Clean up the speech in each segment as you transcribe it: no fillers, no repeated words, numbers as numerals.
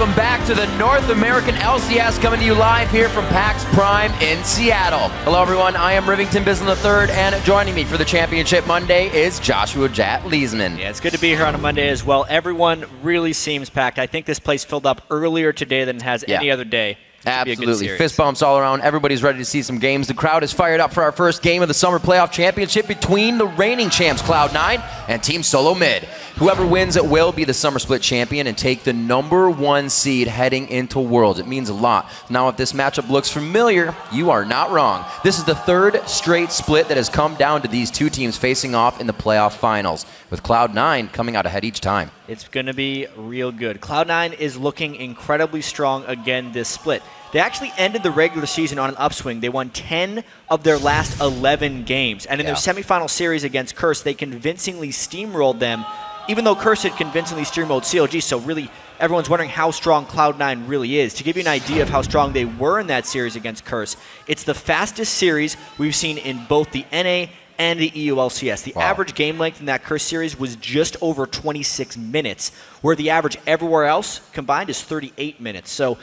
welcome back to the North American LCS, coming to you live here from PAX Prime in Seattle. Hello everyone, I am Rivington Bislin III, and joining me for the Championship Monday is Joshua Jat Leesman. Yeah, it's good to be here on a Monday as well. Everyone really seems packed. I think this place filled up earlier today than it has any other day. Absolutely. Fist bumps all around. Everybody's ready to see some games. The crowd is fired up for our first game of the Summer Playoff Championship between the reigning champs Cloud9 and Team SoloMid. Whoever wins it will be the Summer Split champion and take the #1 seed heading into Worlds. It means a lot. Now, if this matchup looks familiar, you are not wrong. This is the third straight split that has come down to these two teams facing off in the playoff finals, with Cloud9 coming out ahead each time. It's going to be real good. Cloud9 is looking incredibly strong again this split. They actually ended the regular season on an upswing. They won 10 of their last 11 games. And in their semifinal series against Curse, they convincingly steamrolled them, even though Curse had convincingly steamrolled CLG. So really, everyone's wondering how strong Cloud9 really is. To give you an idea of how strong they were in that series against Curse, it's the fastest series we've seen in both the NA and the EU LCS. The average game length in that Curse series was just over 26 minutes, where the average everywhere else combined is 38 minutes. So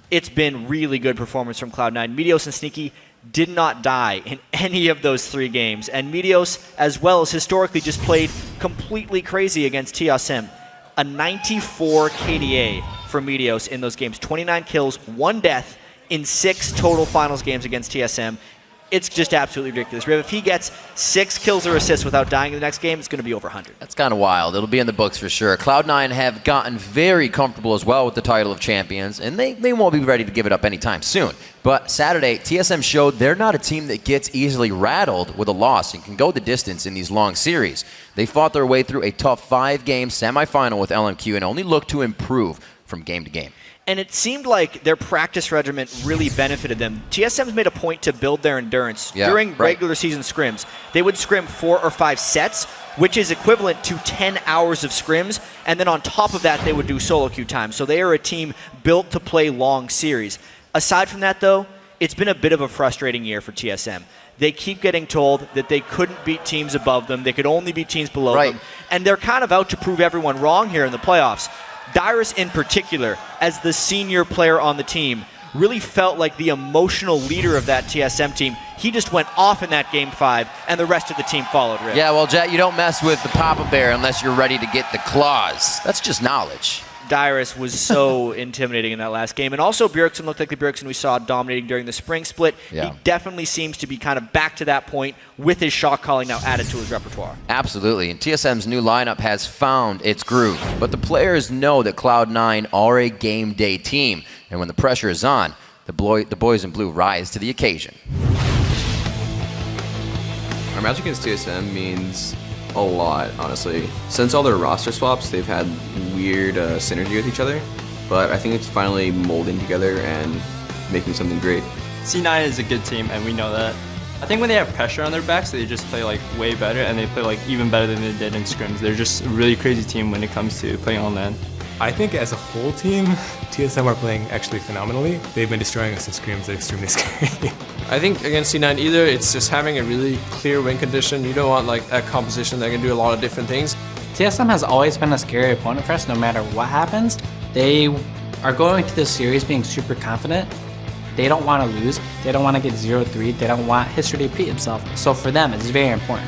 it's been really good performance from Cloud9. Meteos and Sneaky did not die in any of those 3 games. And Meteos, as well as historically, just played completely crazy against TSM. A 94 KDA for Meteos in those games. 29 kills, 1 death in 6 total finals games against TSM. It's just absolutely ridiculous. Riv, if he gets 6 kills or assists without dying in the next game, it's going to be over 100. That's kind of wild. It'll be in the books for sure. Cloud9 have gotten very comfortable as well with the title of champions, and they won't be ready to give it up anytime soon. But Saturday, TSM showed they're not a team that gets easily rattled with a loss and can go the distance in these long series. They fought their way through a tough 5-game semifinal with LMQ and only looked to improve from game to game. And it seemed like their practice regimen really benefited them. TSM's made a point to build their endurance during regular season scrims. They would scrim 4 or 5 sets, which is equivalent to 10 hours of scrims, and then on top of that, they would do solo queue time. So they are a team built to play long series. Aside from that, though, it's been a bit of a frustrating year for TSM. They keep getting told that they couldn't beat teams above them, they could only beat teams below them, and they're kind of out to prove everyone wrong here in the playoffs. Dyrus in particular, as the senior player on the team, really felt like the emotional leader of that TSM team. He just went off in that Game 5, and the rest of the team followed. Rick. Yeah, well, Jet, you don't mess with the Papa Bear unless you're ready to get the claws. That's just knowledge. Dyrus was so intimidating in that last game. And also Bjergsen looked like the Bjergsen we saw dominating during the spring split. He definitely seems to be kind of back to that point with his shot calling now added to his repertoire. Absolutely, and TSM's new lineup has found its groove. But the players know that Cloud9 are a game day team. And when the pressure is on, the boys in blue rise to the occasion. Our match against TSM means a lot, honestly. Since all their roster swaps, they've had weird synergy with each other, but I think it's finally molding together and making something great. C9 is a good team, and we know that. I think when they have pressure on their backs, they just play like way better, and they play like even better than they did in scrims. They're just a really crazy team when it comes to playing on LAN. I think as a whole team, TSM are playing actually phenomenally. They've been destroying us in scrims. They're extremely scary. I think against C9 either it's just having a really clear win condition. You don't want like a composition that can do a lot of different things. TSM has always been a scary opponent for us no matter what happens. They are going to this series being super confident. They don't want to lose. They don't want to get 0-3. They don't want history to repeat itself. So for them, it's very important.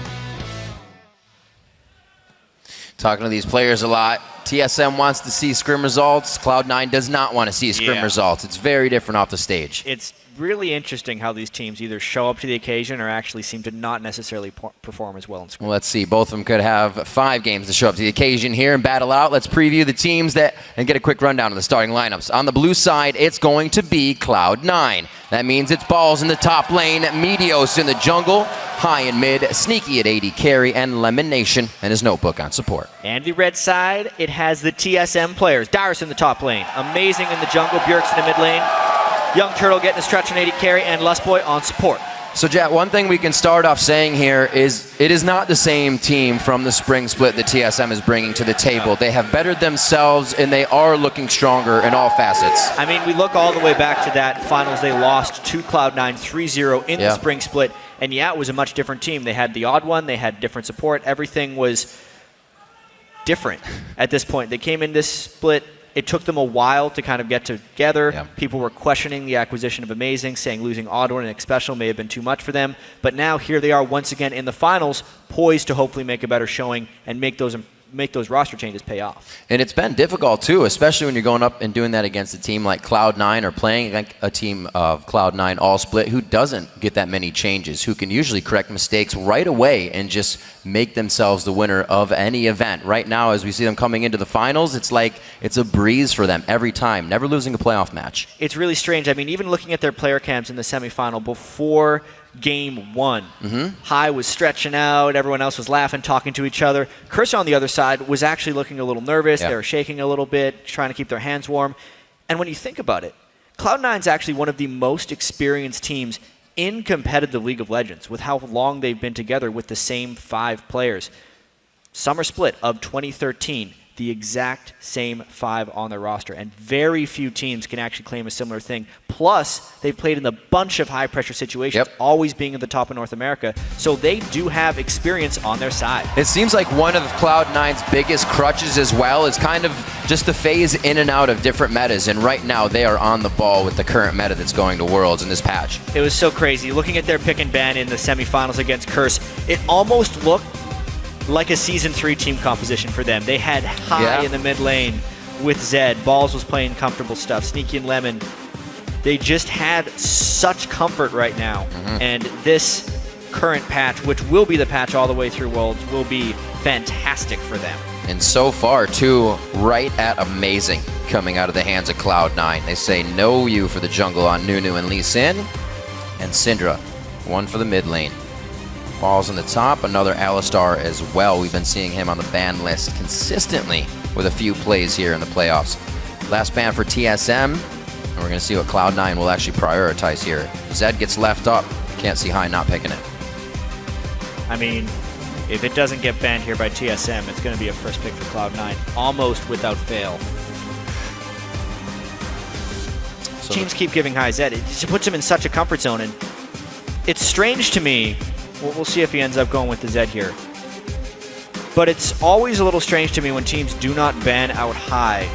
Talking to these players a lot. TSM wants to see scrim results. Cloud9 does not want to see scrim results. It's very different off the stage. It's really interesting how these teams either show up to the occasion or actually seem to not necessarily perform as well in scrim. Well, let's see. Both of them could have 5 games to show up to the occasion here and battle out. Let's preview the teams and get a quick rundown of the starting lineups. On the blue side, it's going to be Cloud9. That means it's Balls in the top lane, Meteos in the jungle, High and mid, Sneaky at AD carry, and LemonNation and his notebook on support. And the red side, it has the TSM players. Dyrus in the top lane, amazing in the jungle, Bjergsen in the mid lane, WildTurtle getting a stretch on AD carry, and Lustboy on support. So, Jet, one thing we can start off saying here is it is not the same team from the spring split that TSM is bringing to the table. They have bettered themselves, and they are looking stronger in all facets. I mean, we look all the way back to that finals. They lost to Cloud9 3-0 in the spring split, and yeah, it was a much different team. They had the odd one. They had different support. Everything was different at this point. They came in this split It took them a while to kind of get together. Yeah. People were questioning the acquisition of Amazing, saying losing Oddworld and Xpecial may have been too much for them. But now here they are once again in the finals, poised to hopefully make a better showing and make those roster changes pay off. And it's been difficult too, especially when you're going up and doing that against a team like Cloud9 or playing like a team of Cloud9 all split who doesn't get that many changes, who can usually correct mistakes right away and just make themselves the winner of any event. Right now, as we see them coming into the finals, it's like it's a breeze for them every time, never losing a playoff match. It's really strange. I mean, even looking at their player cams in the semifinal before game one, High was stretching out, everyone else was laughing, talking to each other. Cursor on the other side was actually looking a little nervous. They were shaking a little bit, trying to keep their hands warm. And when you think about it, Cloud9's actually one of the most experienced teams in competitive League of Legends with how long they've been together with the same 5 players. Summer split of 2013, the exact same 5 on their roster, and very few teams can actually claim a similar thing. Plus, they've played in a bunch of high-pressure situations, always being at the top of North America, so they do have experience on their side. It seems like one of Cloud9's biggest crutches as well is kind of just the phase in and out of different metas, and right now they are on the ball with the current meta that's going to Worlds in this patch. It was so crazy. Looking at their pick and ban in the semifinals against Curse, it almost looked like a Season 3 team composition for them. They had High in the mid lane with Zed. Balls was playing comfortable stuff. Sneaky and Lemon. They just had such comfort right now. And this current patch, which will be the patch all the way through Worlds, will be fantastic for them. And so far, too, right at amazing coming out of the hands of Cloud9. They say no you for the jungle on Nunu and Lee Sin. And Syndra, one for the mid lane. Balls on the top, another Alistar as well. We've been seeing him on the ban list consistently with a few plays here in the playoffs. Last ban for TSM, and we're going to see what Cloud9 will actually prioritize here. Zed gets left up. Can't see High not picking it. I mean, if it doesn't get banned here by TSM, it's going to be a first pick for Cloud9, almost without fail. So teams keep giving High Zed. It just puts him in such a comfort zone, and it's strange to me. We'll see if he ends up going with the Zed here. But it's always a little strange to me when teams do not ban out High,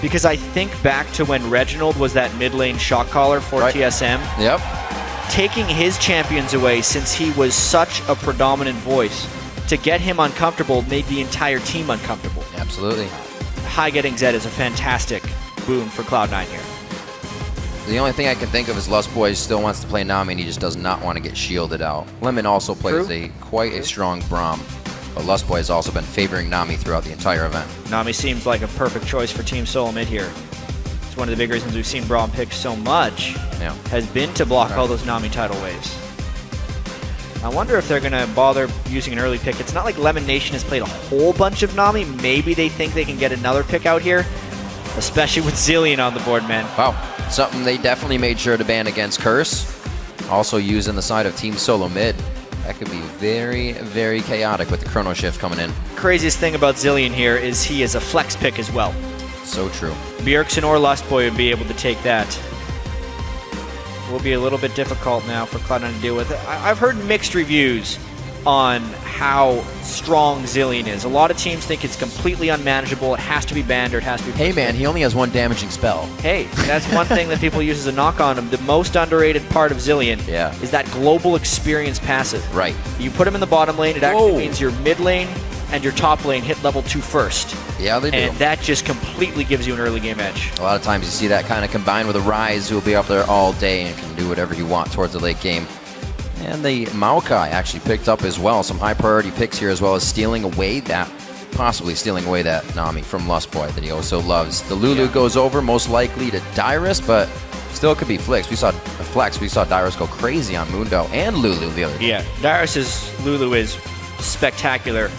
because I think back to when Reginald was that mid lane shot caller for TSM. Yep. Taking his champions away since he was such a predominant voice, to get him uncomfortable made the entire team uncomfortable. Absolutely. High getting Zed is a fantastic boon for Cloud9 here. The only thing I can think of is Lustboy still wants to play Nami and he just does not want to get shielded out. Lemon also plays quite a strong Braum, but Lustboy has also been favoring Nami throughout the entire event. Nami seems like a perfect choice for Team SoloMid here. It's one of the big reasons we've seen Braum picked so much, has been to block all those Nami tidal waves. I wonder if they're going to bother using an early pick. It's not like LemonNation has played a whole bunch of Nami. Maybe they think they can get another pick out here, especially with Zillion on the board, man. Wow. Something they definitely made sure to ban against Curse. Also used on the side of Team SoloMid. That could be very, very chaotic with the Chrono Shift coming in. Craziest thing about Zillion here is he is a flex pick as well. So true. Bjergsen or Lustboy would be able to take that. Will be a little bit difficult now for Cloud9 to deal with. I've heard mixed reviews on how strong Zillion is. A lot of teams think it's completely unmanageable. It has to be banned or it has to be... Hey man, he only has one damaging spell. Hey, that's one thing that people use as a knock on him. The most underrated part of Zillion is that global experience passive. Right. You put him in the bottom lane, it actually means your mid lane and your top lane hit level 2 first. Yeah, they do. And that just completely gives you an early game edge. A lot of times you see that kind of combined with a Ryze who will be up there all day and can do whatever you want towards the late game. And the Maokai actually picked up as well. Some high priority picks here, as well as possibly stealing away that Nami from Lustboy that he also loves. The Lulu goes over most likely to Dyrus, but still could be Flex. We saw Dyrus go crazy on Mundo and Lulu the other day. Yeah, Dyrus's Lulu is spectacular.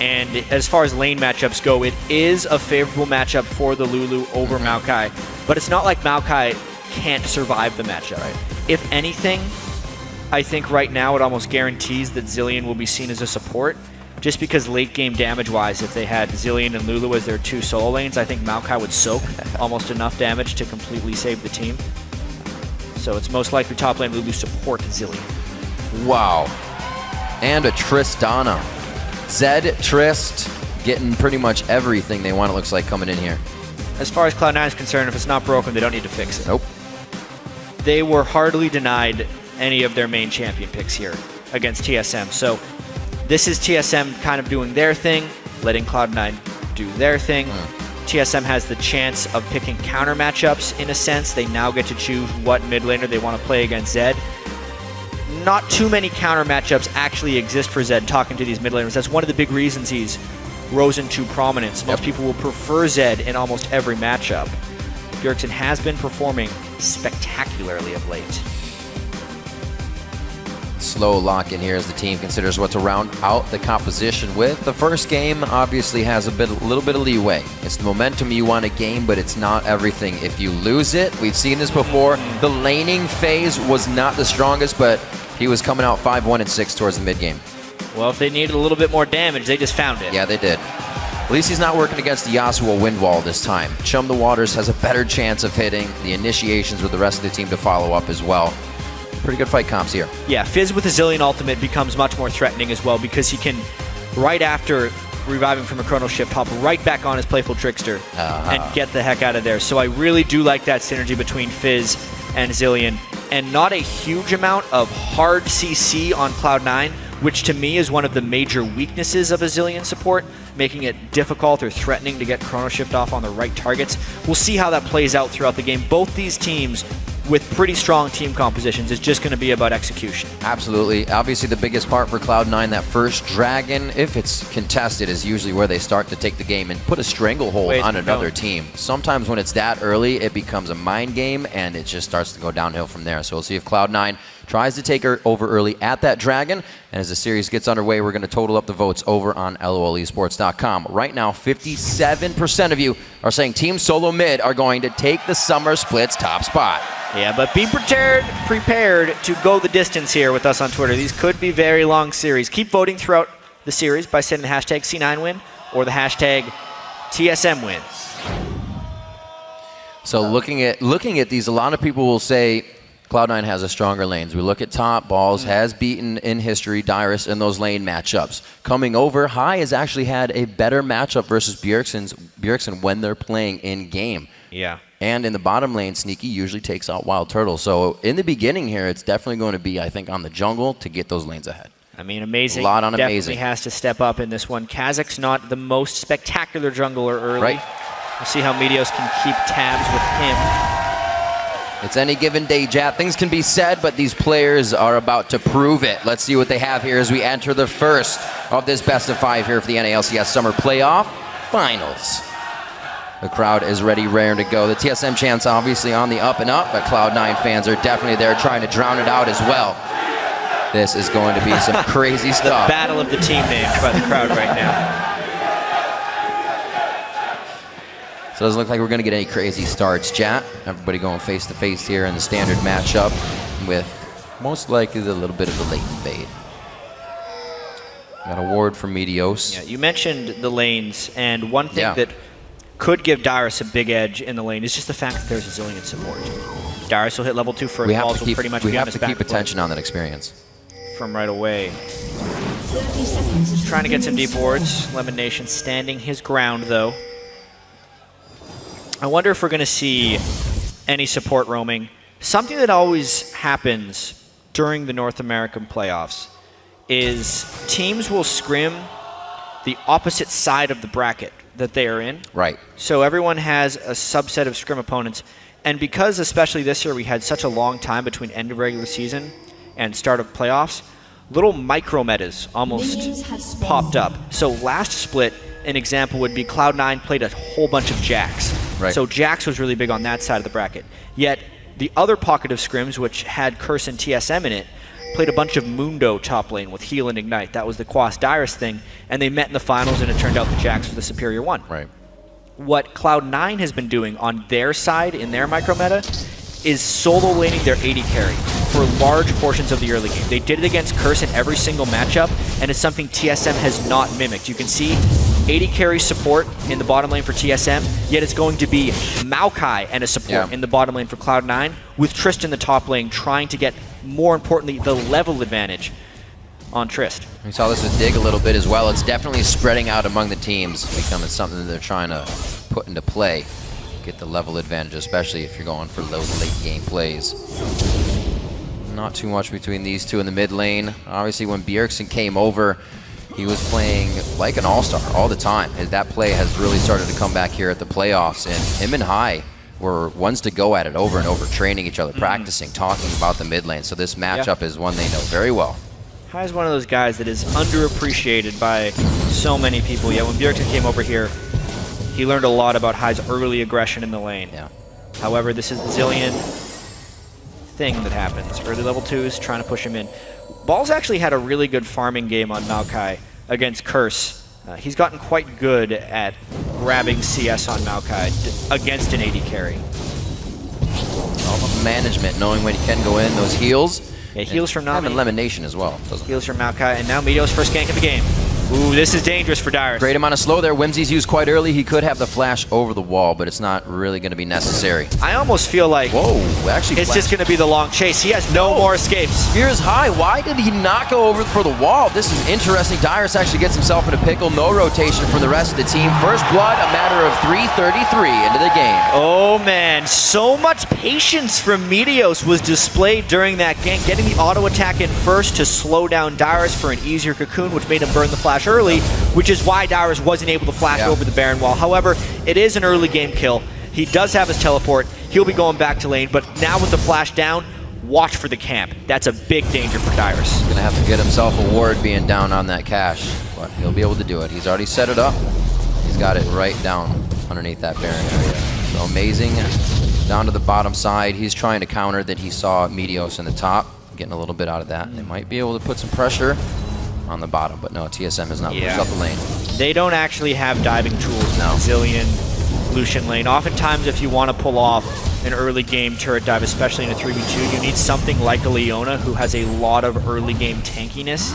And as far as lane matchups go, it is a favorable matchup for the Lulu over Maokai. But it's not like Maokai can't survive the matchup. Right. If anything, I think right now it almost guarantees that Zillion will be seen as a support. Just because late game damage-wise, if they had Zillion and Lulu as their 2 solo lanes, I think Maokai would soak almost enough damage to completely save the team. So it's most likely top lane Lulu support Zillion. Wow. And a Tristana. Zed, Trist, getting pretty much everything they want, it looks like, coming in here. as far as Cloud9 is concerned, if it's not broken, they don't need to fix it. Nope. They were hardly denied any of their main champion picks here against TSM. So this is TSM kind of doing their thing, letting Cloud9 do their thing. TSM has the chance of picking counter matchups in a sense. They now get to choose what mid laner they want to play against Zed. Not too many counter matchups actually exist for Zed talking to these mid laners. That's one of the big reasons he's risen to prominence. Most people will prefer Zed in almost every matchup. Bjergsen has been performing spectacularly of late. Slow lock in here as the team considers what to round out the composition with. The first game obviously has a little bit of leeway. It's the momentum you want to gain, but it's not everything. If you lose it, we've seen this before. The laning phase was not the strongest, but he was coming out 5-1 and 6 towards the mid game. Well, if they needed a little bit more damage, they just found it. Yeah, they did. At least he's not working against the Yasuo wind wall this time. Chum the Waters has a better chance of hitting the initiations with the rest of the team to follow up as well. Pretty good fight comps here. Yeah, Fizz with a Zillion ultimate becomes much more threatening as well because he can, right after reviving from a Chrono Shift, hop right back on his Playful Trickster and get the heck out of there. So I really do like that synergy between Fizz and Zillion. And not a huge amount of hard CC on Cloud9, which to me is one of the major weaknesses of a Zillion support, making it difficult or threatening to get Chrono Shift off on the right targets. We'll see how that plays out throughout the game. Both these teams with pretty strong team compositions. It's just going to be about execution. Absolutely. Obviously, the biggest part for Cloud9, that first Dragon, if it's contested, is usually where they start to take the game and put a stranglehold on another team. Sometimes when it's that early, it becomes a mind game, and it just starts to go downhill from there. So we'll see if Cloud9 tries to take her over early at that Dragon. And as the series gets underway, we're going to total up the votes over on LOLesports.com. Right now, 57% of you are saying Team SoloMid are going to take the Summer Split's top spot. Yeah, but be prepared to go the distance here with us on Twitter. These could be very long series. Keep voting throughout the series by sending the hashtag C9 win or the hashtag TSM win. So looking at these, a lot of people will say Cloud9 has a stronger lanes. We look at top, Balls has beaten in history Dyrus in those lane matchups. Coming over, High has actually had a better matchup versus Bjergsen when they're playing in game. Yeah. And in the bottom lane, Sneaky usually takes out WildTurtle. So in the beginning here, it's definitely going to be, I think, on the jungle to get those lanes ahead. I mean, Amazing a lot on definitely Amazing. Has to step up in this one. Kazak's not the most spectacular jungler early. Right. We'll see how Meteos can keep tabs with him. It's any given day, Jat. Things can be said, but these players are about to prove it. Let's see what they have here as we enter the first of this best of 5 here for the NALCS Summer Playoff Finals. The crowd is ready, raring to go. The TSM champs obviously on the up and up, but Cloud9 fans are definitely there trying to drown it out as well. This is going to be some crazy stuff. The battle of the team names by the crowd right now. So it doesn't look like we're going to get any crazy starts, chat. Everybody going face-to-face here in the standard matchup with most likely a little bit of a latent fade. Got a ward from Meteos. Yeah, you mentioned the lanes, and one thing that could give Dyrus a big edge in the lane is just the fact that there's a Zillion support. Dyrus will hit level 2 first. Balls will pretty much be on his back. We have to keep attention on that experience. From right away. He's trying to get some deep wards. LemonNation standing his ground, though. I wonder if we're going to see any support roaming. Something that always happens during the North American playoffs is teams will scrim the opposite side of the bracket that they are in. Right. So everyone has a subset of scrim opponents. And because especially this year we had such a long time between end of regular season and start of playoffs, little micro metas almost popped up. So last split, an example would be Cloud9 played a whole bunch of Jax. Right. So Jax was really big on that side of the bracket. Yet the other pocket of scrims, which had Curse and TSM in it, played a bunch of Mundo top lane with Heal and Ignite. That was the Quas Dyrus thing, and they met in the finals, and it turned out that Jax was the superior one. Right. What Cloud9 has been doing on their side in their micro meta is solo laning their AD carry for large portions of the early game. They did it against Curse in every single matchup, and it's something TSM has not mimicked. You can see AD carry support in the bottom lane for TSM, yet it's going to be Maokai and a support in the bottom lane for Cloud9, with Trist in the top lane trying to get, more importantly, the level advantage on Trist. We saw this with Dig a little bit as well. It's definitely spreading out among the teams, becoming something that they're trying to put into play. get the level advantage, especially if you're going for those late game plays. Not too much between these two in the mid lane. Obviously, when Bjergsen came over, he was playing like an all-star all the time. And that play has really started to come back here at the playoffs, and him and High were ones to go at it over and over, training each other, practicing, talking about the mid lane. So this matchup is one they know very well. High is one of those guys that is underappreciated by so many people. Yeah, when Bjergsen came over here, he learned a lot about High's early aggression in the lane. Yeah. However, this is the Zillion thing that happens. Early level 2s trying to push him in. Ball's actually had a really good farming game on Maokai against Curse. He's gotten quite good at grabbing CS on Maokai against an AD carry. All about management, knowing when he can go in, those heals. Yeah, heals from Nami. And LemonNation as well. Heals from Maokai, and now Meteos' first gank of the game. Ooh, this is dangerous for Dyrus. Great amount of slow there. Whimsy's used quite early. He could have the flash over the wall, but it's not really going to be necessary. I almost feel like actually it's just going to be the long chase. He has no more escapes. Here's High. Why did he not go over for the wall? This is interesting. Dyrus actually gets himself in a pickle. No rotation for the rest of the team. First blood, a matter of 3:33 into the game. Oh man, so much patience from Meteos was displayed during that gank, getting the auto attack in first to slow down Dyrus for an easier cocoon, which made him burn the flash early, which is why Dyrus wasn't able to flash over the Baron wall. However, it is an early game kill. He does have his teleport. He'll be going back to lane, but now with the flash down, watch for the camp. That's a big danger for Dyrus. He's going to have to get himself a ward being down on that cache, but he'll be able to do it. He's already set it up. He's got it right down underneath that Baron area. So amazing. Down to the bottom side. He's trying to counter that he saw Meteos in the top, getting a little bit out of that. They might be able to put some pressure on the bottom, but no, TSM has not pushed up the lane. They don't actually have diving tools now. Zillion, Lucian lane. Oftentimes, if you want to pull off an early game turret dive, especially in a 3v2, you need something like a Leona who has a lot of early game tankiness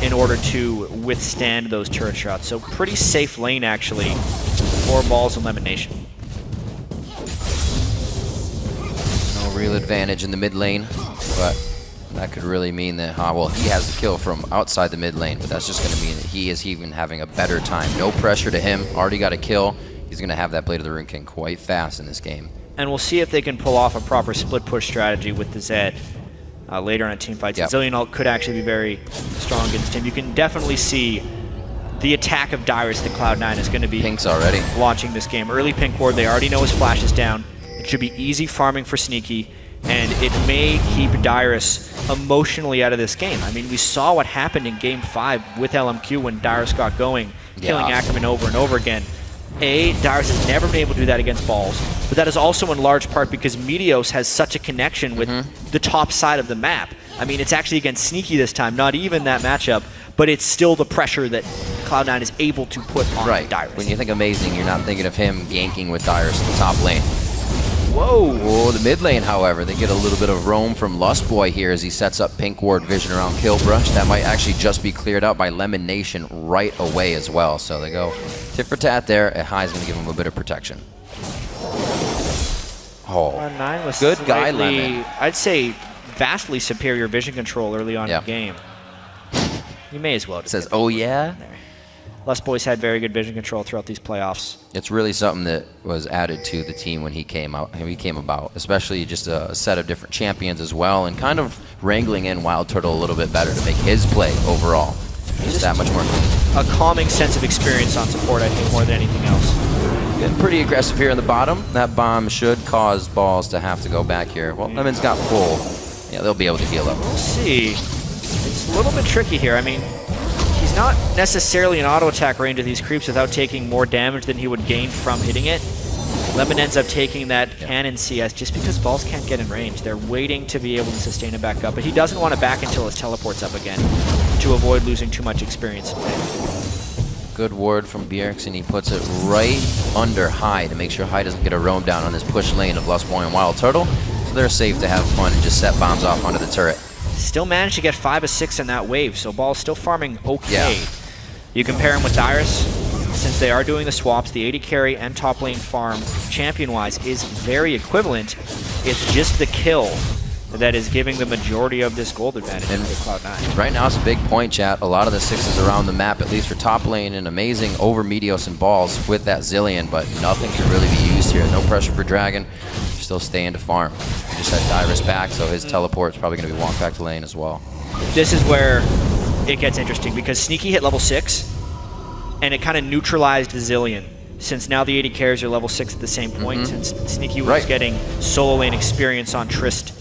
in order to withstand those turret shots. So pretty safe lane, actually, for Balls and LemonNation. No real advantage in the mid lane, but that could really mean that, well, he has the kill from outside the mid lane, but that's just going to mean that he is even having a better time. No pressure to him, already got a kill. He's going to have that Blade of the Rune King quite fast in this game. And we'll see if they can pull off a proper split push strategy with the Zed later on in team fights. Zillion ult could actually be very strong against him. You can definitely see the attack of Dyrus that Cloud9 is going to be Pink's already launching this game. Early pink ward, they already know his flash is down. It should be easy farming for Sneaky, and it may keep Dyrus emotionally out of this game. I mean, we saw what happened in Game 5 with LMQ when Dyrus got going, killing Ackerman over and over again. Dyrus has never been able to do that against Balls, but that is also in large part because Meteos has such a connection with the top side of the map. I mean, it's actually against Sneaky this time, not even that matchup, but it's still the pressure that Cloud9 is able to put on Dyrus. When you think amazing, you're not thinking of him ganking with Dyrus in the top lane. Whoa, the mid lane, however, they get a little bit of roam from Lustboy here as he sets up Pink Ward vision around Killbrush. That might actually just be cleared out by LemonNation right away as well. So they go tit for tat there. High's going to give him a bit of protection. Cloud9 was good guy, Lemon. I'd say vastly superior vision control early on in the game. You may as well. It says, oh yeah? Lustboy's had very good vision control throughout these playoffs. It's really something that was added to the team when he came about, especially just a set of different champions as well, and kind of wrangling in WildTurtle a little bit better to make his play overall just that much more clean. A calming sense of experience on support, I think, more than anything else. Getting pretty aggressive here in the bottom. That bomb should cause Balls to have to go back here. Well, Lemon's got full. Yeah, they'll be able to heal up. We'll see. It's a little bit tricky here. I mean, he's not necessarily in auto attack range of these creeps without taking more damage than he would gain from hitting it. Lemon ends up taking that cannon CS just because Balls can't get in range. They're waiting to be able to sustain it back up, but he doesn't want to back until his teleport's up again to avoid losing too much experience. Good ward from Bjergsen. He puts it right under High to make sure High doesn't get a roam down on this push lane of Lustboy and WildTurtle. So they're safe to have fun and just set bombs off onto the turret. Still managed to get 5 of 6 in that wave, so Ball's still farming okay. You compare him with Dyrus, since they are doing the swaps, the AD carry and top lane farm champion-wise is very equivalent. It's just the kill that is giving the majority of this gold advantage to Cloud9. Right now it's a big point, chat. A lot of the sixes around the map, at least for top lane, and amazing over Meteos and balls with that Zillion, but nothing can really be used here. No pressure for Dragon. Still staying to farm. We just had Dyrus back, so his teleport's probably going to be walked back to lane as well. This is where it gets interesting because Sneaky hit level 6, and it kind of neutralized the Zillion. Since now the 80 carries are level 6 at the same point, since Sneaky was getting solo lane experience on Trist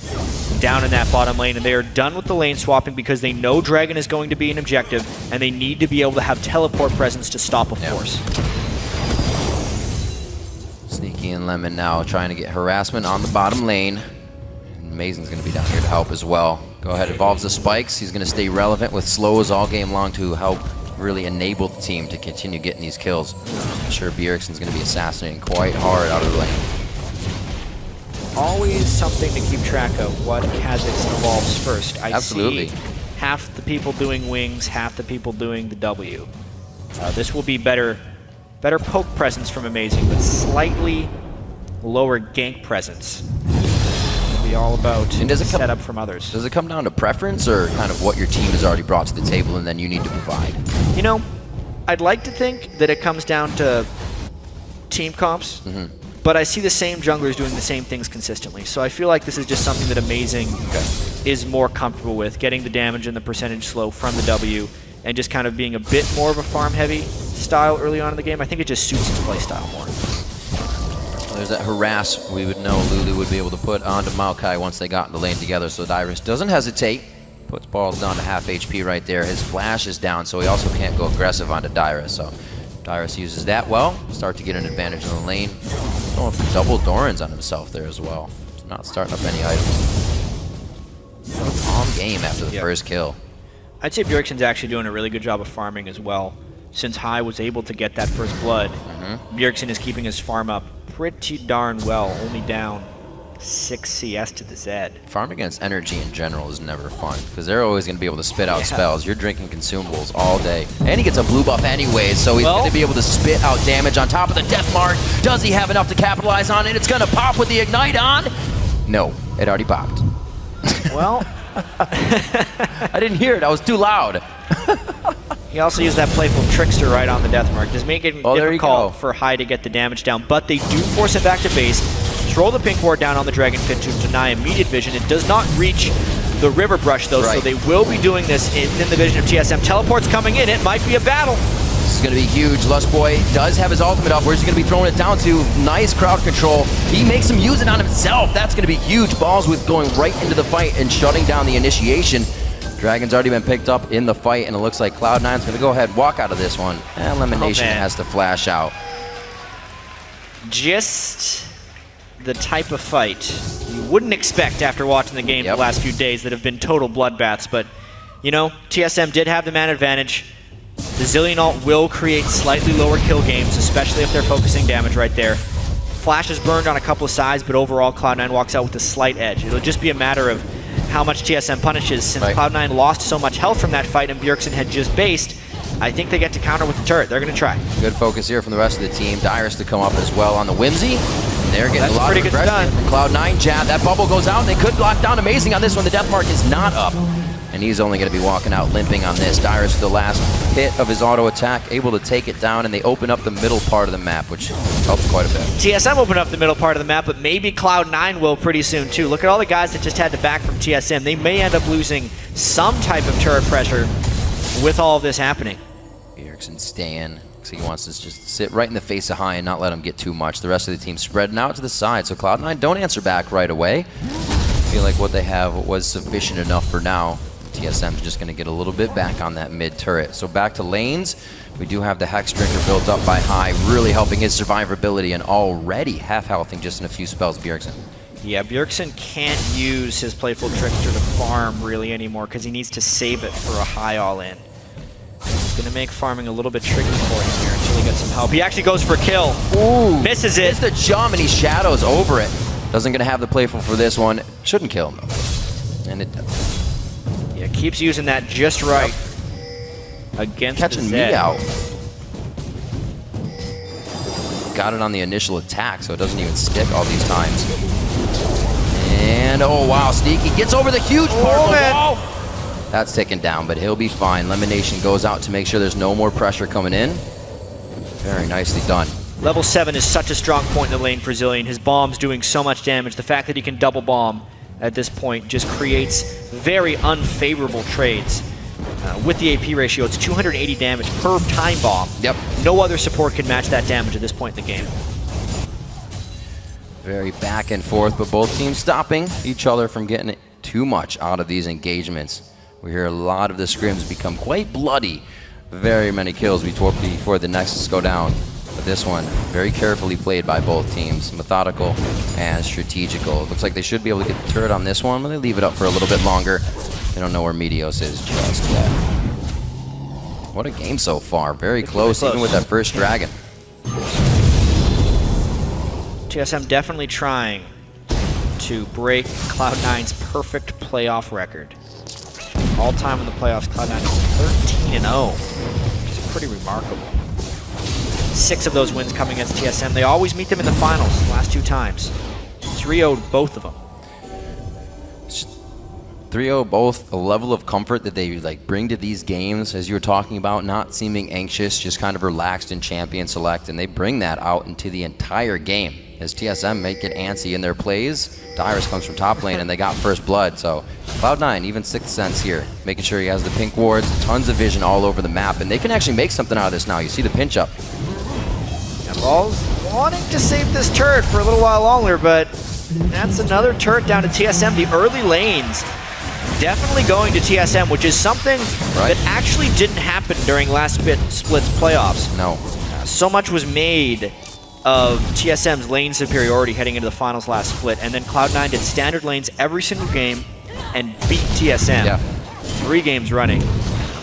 down in that bottom lane, and they are done with the lane swapping because they know Dragon is going to be an objective, and they need to be able to have teleport presence to stop a force. Sneaky and Lemon now trying to get harassment on the bottom lane. Amazing's going to be down here to help as well. Go ahead, evolves the spikes. He's going to stay relevant with slows all game long to help really enable the team to continue getting these kills. I'm sure Bjergsen's going to be assassinating quite hard out of the lane. Always something to keep track of, what Kha'Zix evolves first. I Absolutely. see half the people doing wings, half the people doing the W. This will be better poke presence from Amazing, but slightly lower gank presence. It'll be all about setup from others. Does it come down to preference or kind of what your team has already brought to the table and then you need to provide? You know, I'd like to think that it comes down to team comps, but I see the same junglers doing the same things consistently. So I feel like this is just something that Amazing is more comfortable with, getting the damage and the percentage slow from the W, and just kind of being a bit more of a farm-heavy style early on in the game. I think it just suits his playstyle more. Well, there's that harass we would know Lulu would be able to put onto Maokai once they got in the lane together, so Dyrus doesn't hesitate. Puts balls down to half HP right there. His flash is down, so he also can't go aggressive onto Dyrus. So Dyrus uses that well, start to get an advantage in the lane. Going for double Dorans on himself there as well. He's not starting up any items. Calm game after the first kill. I'd say Bjergsen's actually doing a really good job of farming as well. Since Hai was able to get that first blood, Bjergsen is keeping his farm up pretty darn well, only down 6 CS to the Zed. Farm against energy in general is never fun, because they're always going to be able to spit out spells. You're drinking consumables all day. And he gets a blue buff anyways, so he's going to be able to spit out damage on top of the death mark. Does he have enough to capitalize on it? It's going to pop with the ignite on. No, it already popped. Well, I didn't hear it. I was too loud. He also used that playful trickster right on the death mark. Does make it difficult for Hai to get the damage down, but they do force it back to base. Throw the pink ward down on the Dragon Pit to deny immediate vision. It does not reach the River Brush though, so they will be doing this in the vision of TSM. Teleport's coming in. It might be a battle. This is going to be huge. Lustboy does have his ultimate up. Where's he going to be throwing it down to? Nice crowd control. He makes him use it on himself. That's going to be huge. Balls with going right into the fight and shutting down the initiation. Dragon's already been picked up in the fight, and it looks like Cloud9's going to go ahead and walk out of this one. And LemonNation has to flash out. Just the type of fight you wouldn't expect after watching the game the last few days that have been total bloodbaths. But, you know, TSM did have the man advantage. The Zillion ult will create slightly lower kill games, especially if they're focusing damage right there. Flash is burned on a couple of sides, but overall Cloud9 walks out with a slight edge. It'll just be a matter of how much TSM punishes. Since Cloud9 lost so much health from that fight and Bjergsen had just based, I think they get to counter with the turret. They're going to try. Good focus here from the rest of the team. Dyrus to come up as well on the Whimsy. And they're getting a lot of aggression from Cloud9. Jab, that bubble goes out. They could lock down Amazing on this one. The death mark is not up. And he's only going to be walking out limping on this. Dyrus, the last hit of his auto attack, able to take it down, and they open up the middle part of the map, which helps quite a bit. TSM opened up the middle part of the map, but maybe Cloud9 will pretty soon too. Look at all the guys that just had to back from TSM. They may end up losing some type of turret pressure with all of this happening. Bjergsen staying. Looks like he wants to just sit right in the face of Hai and not let him get too much. The rest of the team spreading out to the side, so Cloud9 don't answer back right away. I feel like what they have was sufficient enough for now. TSM's just going to get a little bit back on that mid turret. So back to lanes. We do have the Hex Drinker built up by Hai, really helping his survivability, and already half-healthing just in a few spells, Bjergsen. Yeah, Bjergsen can't use his Playful Trickster to farm really anymore because he needs to save it for a Hai all-in. It's going to make farming a little bit tricky for him here until he gets some help. He actually goes for a kill. Ooh, misses it. It's the jump, and he shadows over it. Doesn't going to have the Playful for this one. Shouldn't kill him, though. And it does. Yeah, keeps using that just right against catching the me out. Got it on the initial attack, so it doesn't even stick all these times. And, oh wow, Sneaky gets over the huge particle man. wall. That's taken down, but he'll be fine. LemonNation goes out to make sure there's no more pressure coming in. Very nicely done. Level 7 is such a strong point in the lane for Zillion. His bomb's doing so much damage. The fact that he can double bomb at this point just creates very unfavorable trades. With the AP ratio, it's 280 damage per time bomb. Yep. No other support can match that damage at this point in the game. Very back and forth, but both teams stopping each other from getting too much out of these engagements. We hear a lot of the scrims become quite bloody. Very many kills before the Nexus go down. But this one, very carefully played by both teams. Methodical and strategical. It looks like they should be able to get the turret on this one, but they leave it up for a little bit longer. They don't know where Meteos is just yet. What a game so far. Very close, even with that first dragon. TSM definitely trying to break Cloud9's perfect playoff record. All time in the playoffs, Cloud9 is 13-0, which is pretty remarkable. 6 of those wins coming against TSM. They always meet them in the finals the last 2 times. 3-0'd both of them. 3-0 both, a level of comfort that they like bring to these games, as you were talking about, not seeming anxious, just kind of relaxed and champion select, and they bring that out into the entire game. As TSM make it antsy in their plays, Dyrus comes from top lane and they got first blood, so Cloud9, even 6th sense here, making sure he has the pink wards, tons of vision all over the map, and they can actually make something out of this now. You see the pinch up. Yeah, Ball's wanting to save this turret for a little while longer, but that's another turret down to TSM. The early lanes definitely going to TSM, which is something that actually didn't happen during last split's playoffs. No. So much was made of TSM's lane superiority heading into the finals last split, and then Cloud9 did standard lanes every single game and beat TSM. Yeah. 3 games running.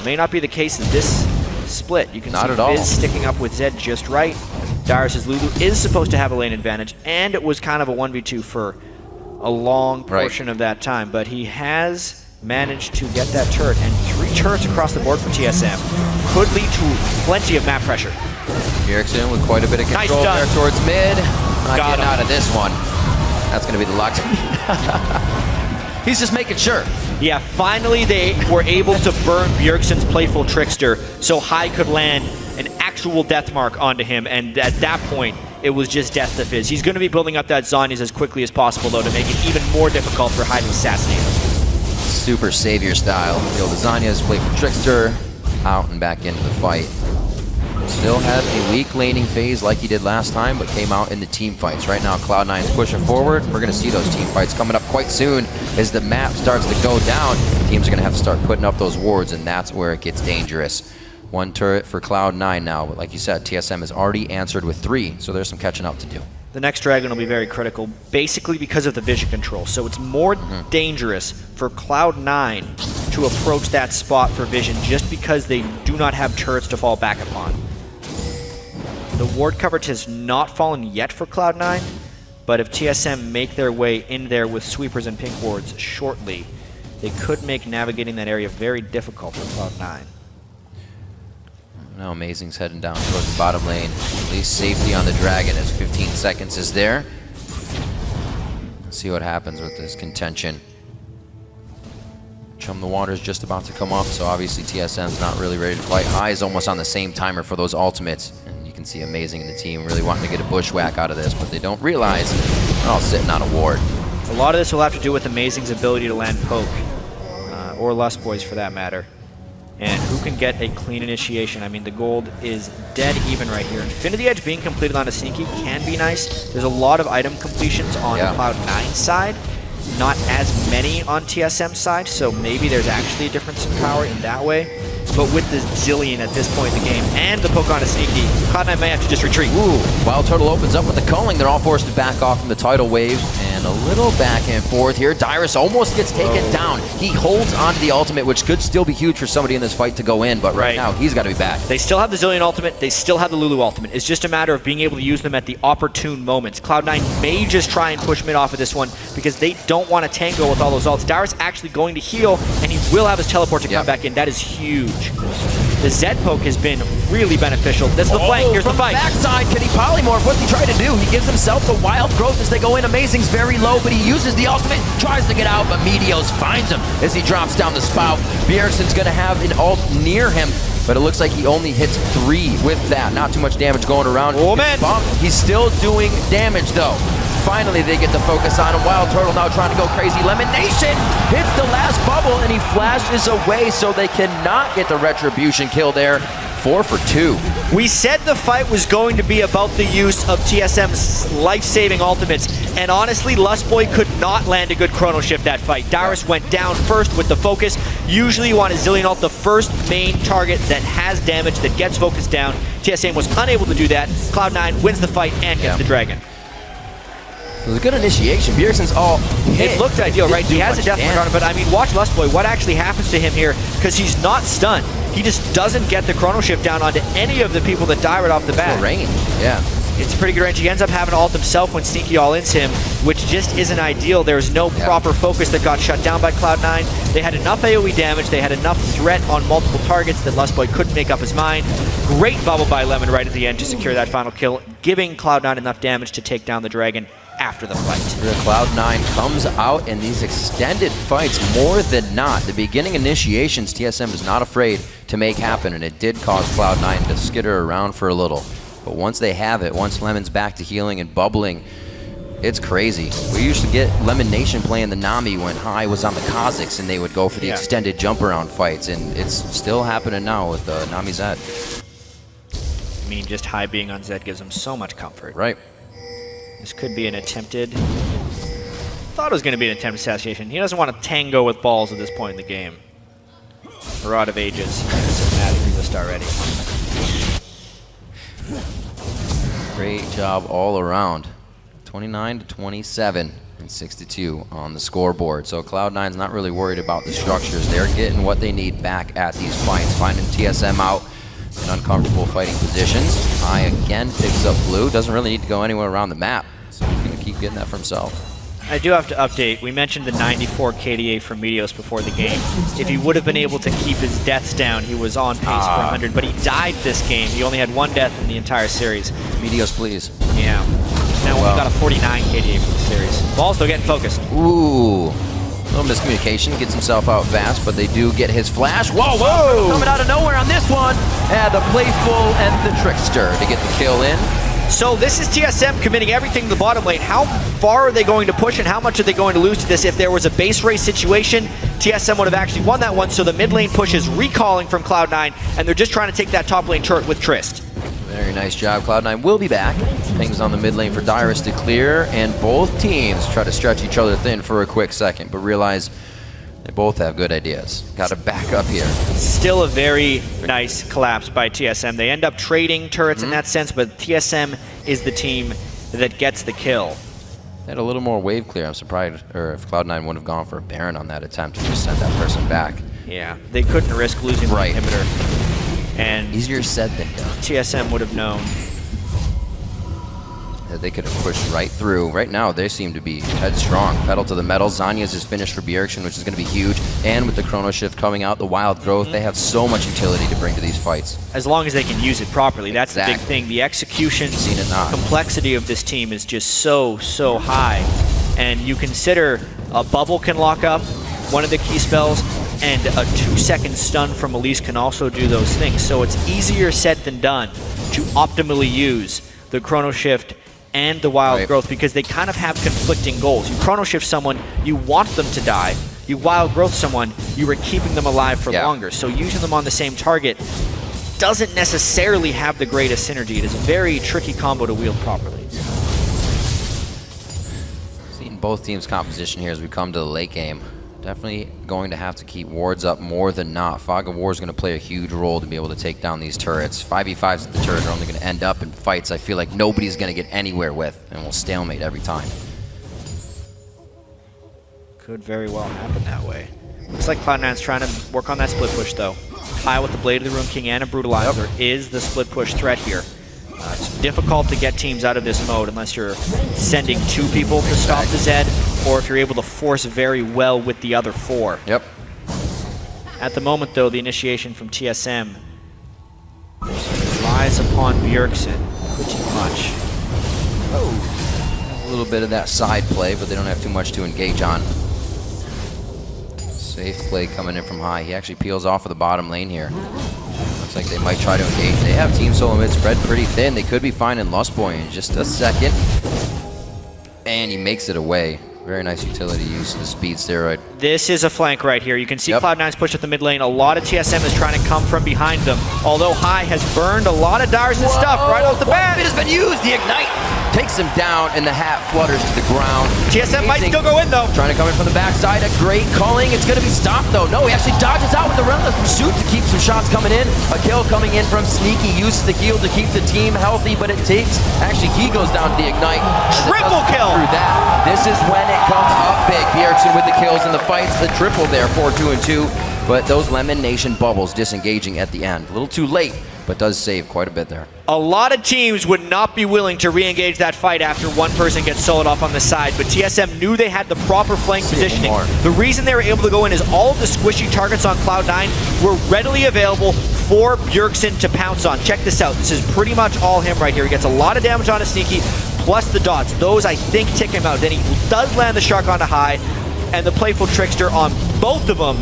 May not be the case in this split. You can Not see at all. Viz sticking up with Zed just right. Dyrus' Lulu is supposed to have a lane advantage, and it was kind of a 1v2 for a long portion of that time, but he has managed to get that turret, and 3 turrets across the board for TSM could lead to plenty of map pressure. Bjergsen with quite a bit of Nice control done. there towards mid. Not Got getting him. out of this one. That's going to be the lock. He's just making sure. Yeah, finally they were able to burn Bjergsen's playful trickster so High could land an actual death mark onto him, and at that point, it was just death to Fizz. He's going to be building up that Zhonya's as quickly as possible, though, to make it even more difficult for High to assassinate him. Super savior style. Kill the Zhonya's, playful trickster, out and back into the fight. Still had a weak laning phase like he did last time, but came out in the team fights. Right now, Cloud9 is pushing forward. We're going to see those team fights coming up quite soon. As the map starts to go down, teams are going to have to start putting up those wards, and that's where it gets dangerous. 1 turret for Cloud9 now, but like you said, TSM has already answered with 3, so there's some catching up to do. The next dragon will be very critical, basically because of the vision control. So it's more dangerous for Cloud9 to approach that spot for vision just because they do not have turrets to fall back upon. The ward coverage has not fallen yet for Cloud9, but if TSM make their way in there with sweepers and pink wards shortly, they could make navigating that area very difficult for Cloud9. Now Amazing's heading down towards the bottom lane. At least safety on the dragon as 15 seconds is there. Let's see what happens with this contention. Chum the Water's just about to come up, so obviously TSM's not really ready to fight. High is almost on the same timer for those ultimates. And you can see Amazing in the team really wanting to get a bushwhack out of this, but they don't realize they're all sitting on a ward. A lot of this will have to do with Amazing's ability to land poke, or Lustboy's for that matter. And who can get a clean initiation? I mean, the gold is dead even right here. Infinity Edge being completed on a Sneaky can be nice. There's a lot of item completions on Cloud9's side, not as many on TSM's side, so maybe there's actually a difference in power in that way. But with the Zillion at this point in the game and the poke on a Sneaky, Cloud9 may have to just retreat. Ooh, WildTurtle opens up with the culling. They're all forced to back off from the tidal wave. And a little back and forth here. Dyrus almost gets taken down. He holds on to the ultimate, which could still be huge for somebody in this fight to go in, but right now, he's got to be back. They still have the Zillion ultimate. They still have the Lulu ultimate. It's just a matter of being able to use them at the opportune moments. Cloud9 may just try and push mid off of this one because they don't want to tango with all those ults. Dyrus actually going to heal, and he will have his teleport to come back in. That is huge. The Zed poke has been really beneficial. That's the flank. Here's the From fight. backside, can he polymorph? What's he trying to do? He gives himself the wild growth as they go in. Amazing's very low, but he uses the ultimate, tries to get out, but Meteos finds him as he drops down the spout. Bjergsen's gonna have an ult near him, but it looks like he only hits 3 with that. Not too much damage going around. Oh, man. He's still doing damage, though. Finally, they get the focus on him. WildTurtle now trying to go crazy. LemonNation hits the last bubble, and he flashes away, so they cannot get the retribution kill there. 4 for 2. We said the fight was going to be about the use of TSM's life-saving ultimates, and honestly, Lustboy could not land a good chrono shift that fight. Dyrus went down first with the focus. Usually you want a Zillion ult the first main target that has damage, that gets focused down. TSM was unable to do that. Cloud9 wins the fight and gets the dragon. It was a good initiation. Bjergsen's all hit. It looked ideal, right? He has a death mark on him, but I mean, watch Lustboy. What actually happens to him here? Because he's not stunned. He just doesn't get the chrono shift down onto any of the people that die right off the bat. Range, yeah. It's pretty good range. He ends up having to ult himself when Sneaky all-ins him, which just isn't ideal. There's no proper focus that got shut down by Cloud9. They had enough AoE damage, they had enough threat on multiple targets that Lustboy couldn't make up his mind. Great bubble by Lemon right at the end to secure that final kill, giving Cloud9 enough damage to take down the dragon after the fight. Cloud9 comes out in these extended fights more than not. The beginning initiations, TSM is not afraid to make happen, and it did cause Cloud9 to skitter around for a little. But once they have it, once Lemon's back to healing and bubbling, it's crazy. We used to get LemonNation playing the Nami when High was on the Kazakhs, and they would go for the extended jump around fights, and it's still happening now with Nami Zed. I mean, just High being on Zed gives him so much comfort. Right. This could be an attempted... Thought it was going to be an attempted assassination. He doesn't want to tango with balls at this point in the game. Rod of Ages. Cinematic resist already. Great job all around. 29 to 27 and 62 on the scoreboard. So Cloud9's not really worried about the structures. They're getting what they need back at these fights. Finding TSM out in uncomfortable fighting positions. High again picks up blue. Doesn't really need to go anywhere around the map. So he's going to keep getting that for himself. I do have to update. We mentioned the 94 KDA from Meteos before the game. If he would have been able to keep his deaths down, he was on pace for 100, but he died this game. He only had 1 death in the entire series. Meteos, please. Yeah. Now we've got a 49 KDA for the series. Ball's still getting focused. Ooh. Little miscommunication, gets himself out fast, but they do get his flash. Whoa, whoa! Coming out of nowhere on this one. And the playful and the trickster to get the kill in. So this is TSM committing everything to the bottom lane. How far are they going to push and how much are they going to lose to this? If there was a base race situation, TSM would have actually won that one, so the mid lane push is recalling from Cloud9, and they're just trying to take that top lane turret with Trist. Very nice job. Cloud9 will be back. Things on the mid lane for Dyrus to clear, and both teams try to stretch each other thin for a quick second, but realize they both have good ideas. Got to back up here. Still a very nice collapse by TSM. They end up trading turrets in that sense, but TSM is the team that gets the kill. They had a little more wave clear. I'm surprised if Cloud9 would have gone for a Baron on that attempt to just send that person back. Yeah, they couldn't risk losing the inhibitor. And easier said than done. TSM would have known. They could have pushed right through. Right now, they seem to be headstrong. Pedal to the metal. Zanya's is finished for Bjergsen, which is going to be huge. And with the chrono shift coming out, the wild growth, they have so much utility to bring to these fights. As long as they can use it properly. That's the big thing. The execution complexity of this team is just so high. And you consider a bubble can lock up one of the key spells, and a 2-second stun from Maurice can also do those things. So it's easier said than done to optimally use the chrono shift and the wild growth, because they kind of have conflicting goals. You chrono shift someone, you want them to die. You wild growth someone, you are keeping them alive for longer. So using them on the same target doesn't necessarily have the greatest synergy. It is a very tricky combo to wield properly. Seeing both teams' composition here as we come to the late game. Definitely going to have to keep wards up more than not. Fog of War is going to play a huge role to be able to take down these turrets. 5v5s at the turret are only going to end up in fights I feel like nobody's going to get anywhere with, and will stalemate every time. Could very well happen that way. Looks like Cloud9's trying to work on that split push, though. High with the Blade of the Rune King and a Brutalizer is the split push threat here. It's difficult to get teams out of this mode unless you're sending 2 people to stop the Zed, or if you're able to force very well with the other 4. Yep. At the moment, though, the initiation from TSM eyes upon Bjergsen, pretty much. A little bit of that side play, but they don't have too much to engage on. Safe play coming in from high. He actually peels off of the bottom lane here. Looks like they might try to engage. They have Team SoloMid spread pretty thin. They could be finding Lustboy in just a second. And he makes it away. Very nice utility use of the speed steroid. This is a flank right here. You can see Cloud9's push at the mid lane. A lot of TSM is trying to come from behind them. Although High has burned a lot of Dyrus' stuff right off the bat. It has been used. The Ignite takes him down, and the hat flutters to the ground. TSM might still go in, though. Trying to come in from the backside. A great culling. It's going to be stopped, though. No, he actually dodges out with the relentless pursuit to keep some shots coming in. A kill coming in from Sneaky. Uses the heal to keep the team healthy, but it takes... Actually, he goes down to the Ignite. Triple kill! Through that. This is when it comes up big. Bjergsen with the kills in the fights. The triple there, 4-2 and 2. But those LemonNation bubbles disengaging at the end. A little too late, but does save quite a bit there. A lot of teams would not be willing to re-engage that fight after one person gets soloed off on the side, but TSM knew they had the proper flank positioning. The reason they were able to go in is all of the squishy targets on Cloud9 were readily available for Bjergsen to pounce on. Check this out. This is pretty much all him right here. He gets a lot of damage on a Sneaky, plus the dots. Those, I think, tick him out. Then he does land the Shark onto High, and the Playful Trickster on both of them,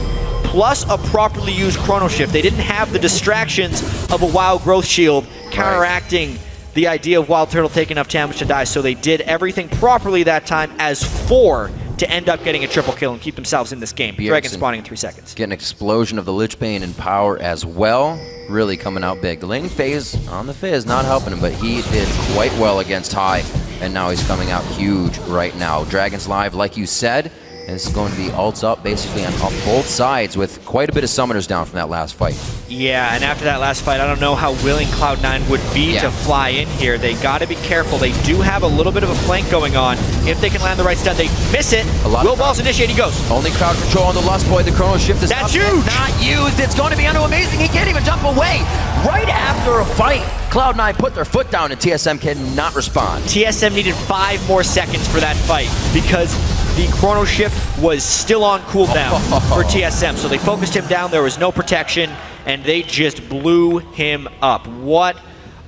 plus a properly used Chrono Shift. They didn't have the distractions of a Wild Growth Shield counteracting the idea of WildTurtle taking enough damage to die, so they did everything properly that time as 4 to end up getting a triple kill and keep themselves in this game. Dragon spawning in 3 seconds. Get an explosion of the Lich Bane in power as well. Really coming out big. The laning phase on the Fizz not helping him, but he did quite well against High, and now he's coming out huge right now. Dragon's live, like you said. And this is going to be ults up basically on both sides with quite a bit of summoners down from that last fight. Yeah, and after that last fight, I don't know how willing Cloud9 would be to fly in here. They got to be careful. They do have a little bit of a flank going on. If they can land the right stun, they miss it. Will Balls initiate, he goes. Only crowd control on the Lustboy. The Chrono Shift is That's up huge. not used. It's going to be amazing. He can't even jump away. Right after a fight, Cloud9 put their foot down and TSM cannot respond. TSM needed 5 more seconds for that fight because the Chrono Shift was still on cooldown for TSM. So they focused him down. There was no protection, and they just blew him up. What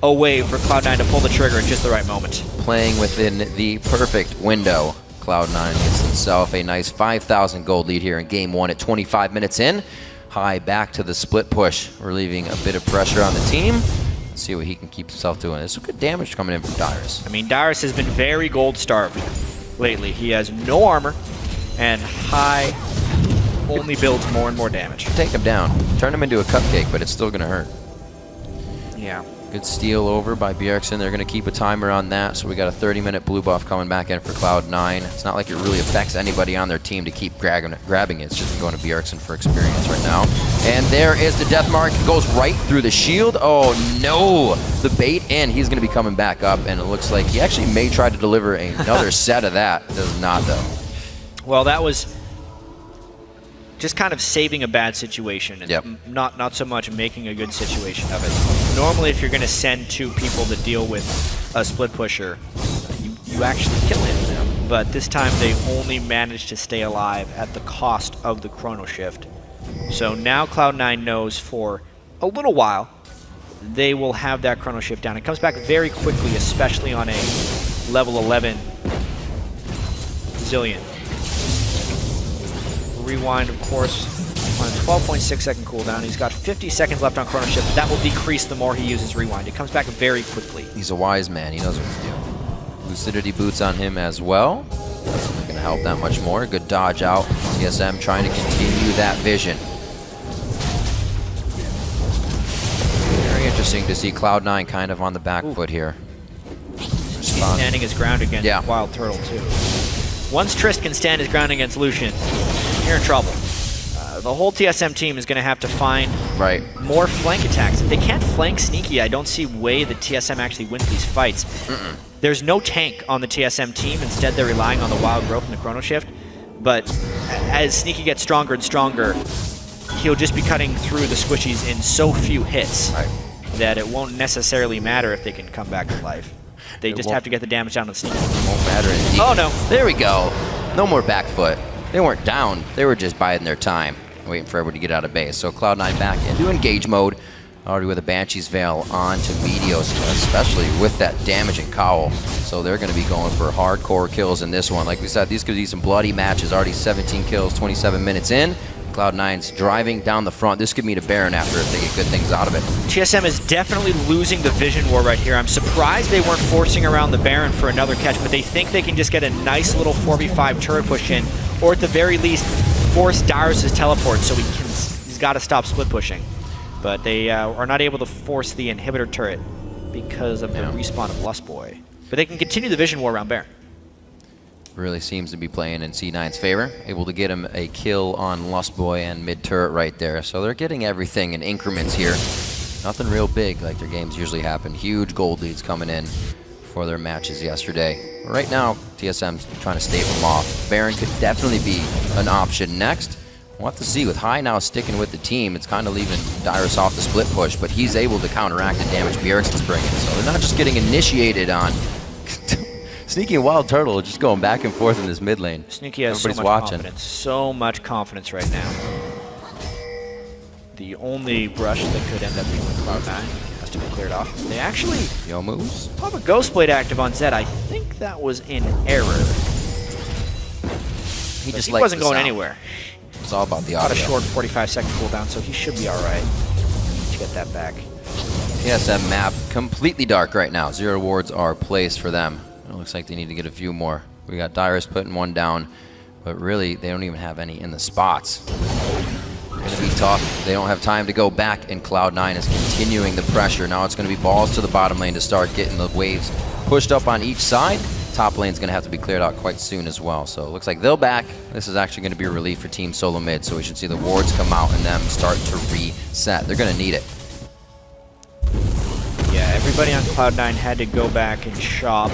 a way for Cloud9 to pull the trigger at just the right moment. Playing within the perfect window. Cloud9 gets himself a nice 5,000 gold lead here in game 1 at 25 minutes in. High back to the split push, relieving a bit of pressure on the team. Let's see what he can keep himself doing. There's some good damage coming in from Dyrus. I mean, Dyrus has been very gold starved lately. He has no armor, and High only builds more and more damage. Take him down. Turn him into a cupcake, but it's still going to hurt. Yeah. Good steal over by Bjergsen. They're going to keep a timer on that, so we got a 30-minute blue buff coming back in for Cloud9. It's not like it really affects anybody on their team to keep grabbing it. It's just going to Bjergsen for experience right now. And there is the death mark. It goes right through the shield. Oh, no. The bait in. He's going to be coming back up, and it looks like he actually may try to deliver another set of that. Does not, though. Well, that was just kind of saving a bad situation, and not so much making a good situation of it. Normally, if you're going to send 2 people to deal with a split pusher, you actually kill him. But this time, they only managed to stay alive at the cost of the Chrono Shift. So now Cloud9 knows for a little while they will have that Chrono Shift down. It comes back very quickly, especially on a level 11 Zillion. Rewind, of course, on a 12.6 second cooldown. He's got 50 seconds left on Chrono Shift. That will decrease the more he uses Rewind. It comes back very quickly. He's a wise man. He knows what to do. Lucidity boots on him as well. That's only going to help that much more. Good dodge out. TSM trying to continue that vision. Very interesting to see Cloud9 kind of on the back foot here. He's standing his ground against WildTurtle, too. Once Trist can stand his ground against Lucian, you're in trouble. The whole TSM team is going to have to find more flank attacks. If they can't flank Sneaky, I don't see a way that TSM actually wins these fights. There's no tank on the TSM team. Instead, they're relying on the Wild Growth and the Chrono Shift. But as Sneaky gets stronger and stronger, he'll just be cutting through the squishies in so few hits that it won't necessarily matter if they can come back to life. They just have to get the damage down on Sneaky. Won't matter indeed. Oh, no. There we go. No more back foot. They weren't down. They were just biding their time, waiting for everyone to get out of base. So Cloud9 back into engage mode. already with a Banshee's Veil onto Meteos, especially with that damaging cowl. So they're going to be going for hardcore kills in this one. Like we said, these could be some bloody matches. Already 17 kills, 27 minutes in. Cloud9's driving down the front. This could mean a Baron after if they get good things out of it. TSM is definitely losing the vision war right here. I'm surprised they weren't forcing around the Baron for another catch, but they think they can just get a nice little 4v5 turret push in, or at the very least, force Dyrus' teleport so he's got to stop split pushing. But they are not able to force the inhibitor turret because of the respawn of Lustboy. But they can continue the vision war around Baron. Really seems to be playing in C9's favor. Able to get him a kill on Lustboy and mid turret right there. So they're getting everything in increments here. Nothing real big like their games usually happen. Huge gold leads coming in for their matches yesterday. Right now, TSM's trying to stave them off. Baron could definitely be an option next. We'll have to see. With High now sticking with the team, it's kind of leaving Dyrus off the split push, but he's able to counteract the damage Bjergsen's bringing. So they're not just getting initiated on Sneaky and WildTurtle just going back and forth in this mid lane. Sneaky has Everybody's so much watching. confidence. So much confidence right now. The only brush that could end up being with Cloud9 has to be cleared off. They actually Yo moves. have a Ghost Blade active on Zed. I think that was in error. He just He wasn't going anywhere. It's all about the Got a audio. short 45-second cooldown, so he should be all right. Let's get that back. TSM map completely dark right now. 0 wards are placed for them. It looks like they need to get a few more. We got Dyrus putting one down, but really they don't even have any in the spots. It's going to be tough. They don't have time to go back, and Cloud9 is continuing the pressure. Now it's going to be balls to the bottom lane to start getting the waves pushed up on each side. Top lane's going to have to be cleared out quite soon as well. So it looks like they'll back. This is actually going to be a relief for Team SoloMid, so we should see the wards come out and them start to reset. They're going to need it. Yeah, everybody on Cloud9 had to go back and shop,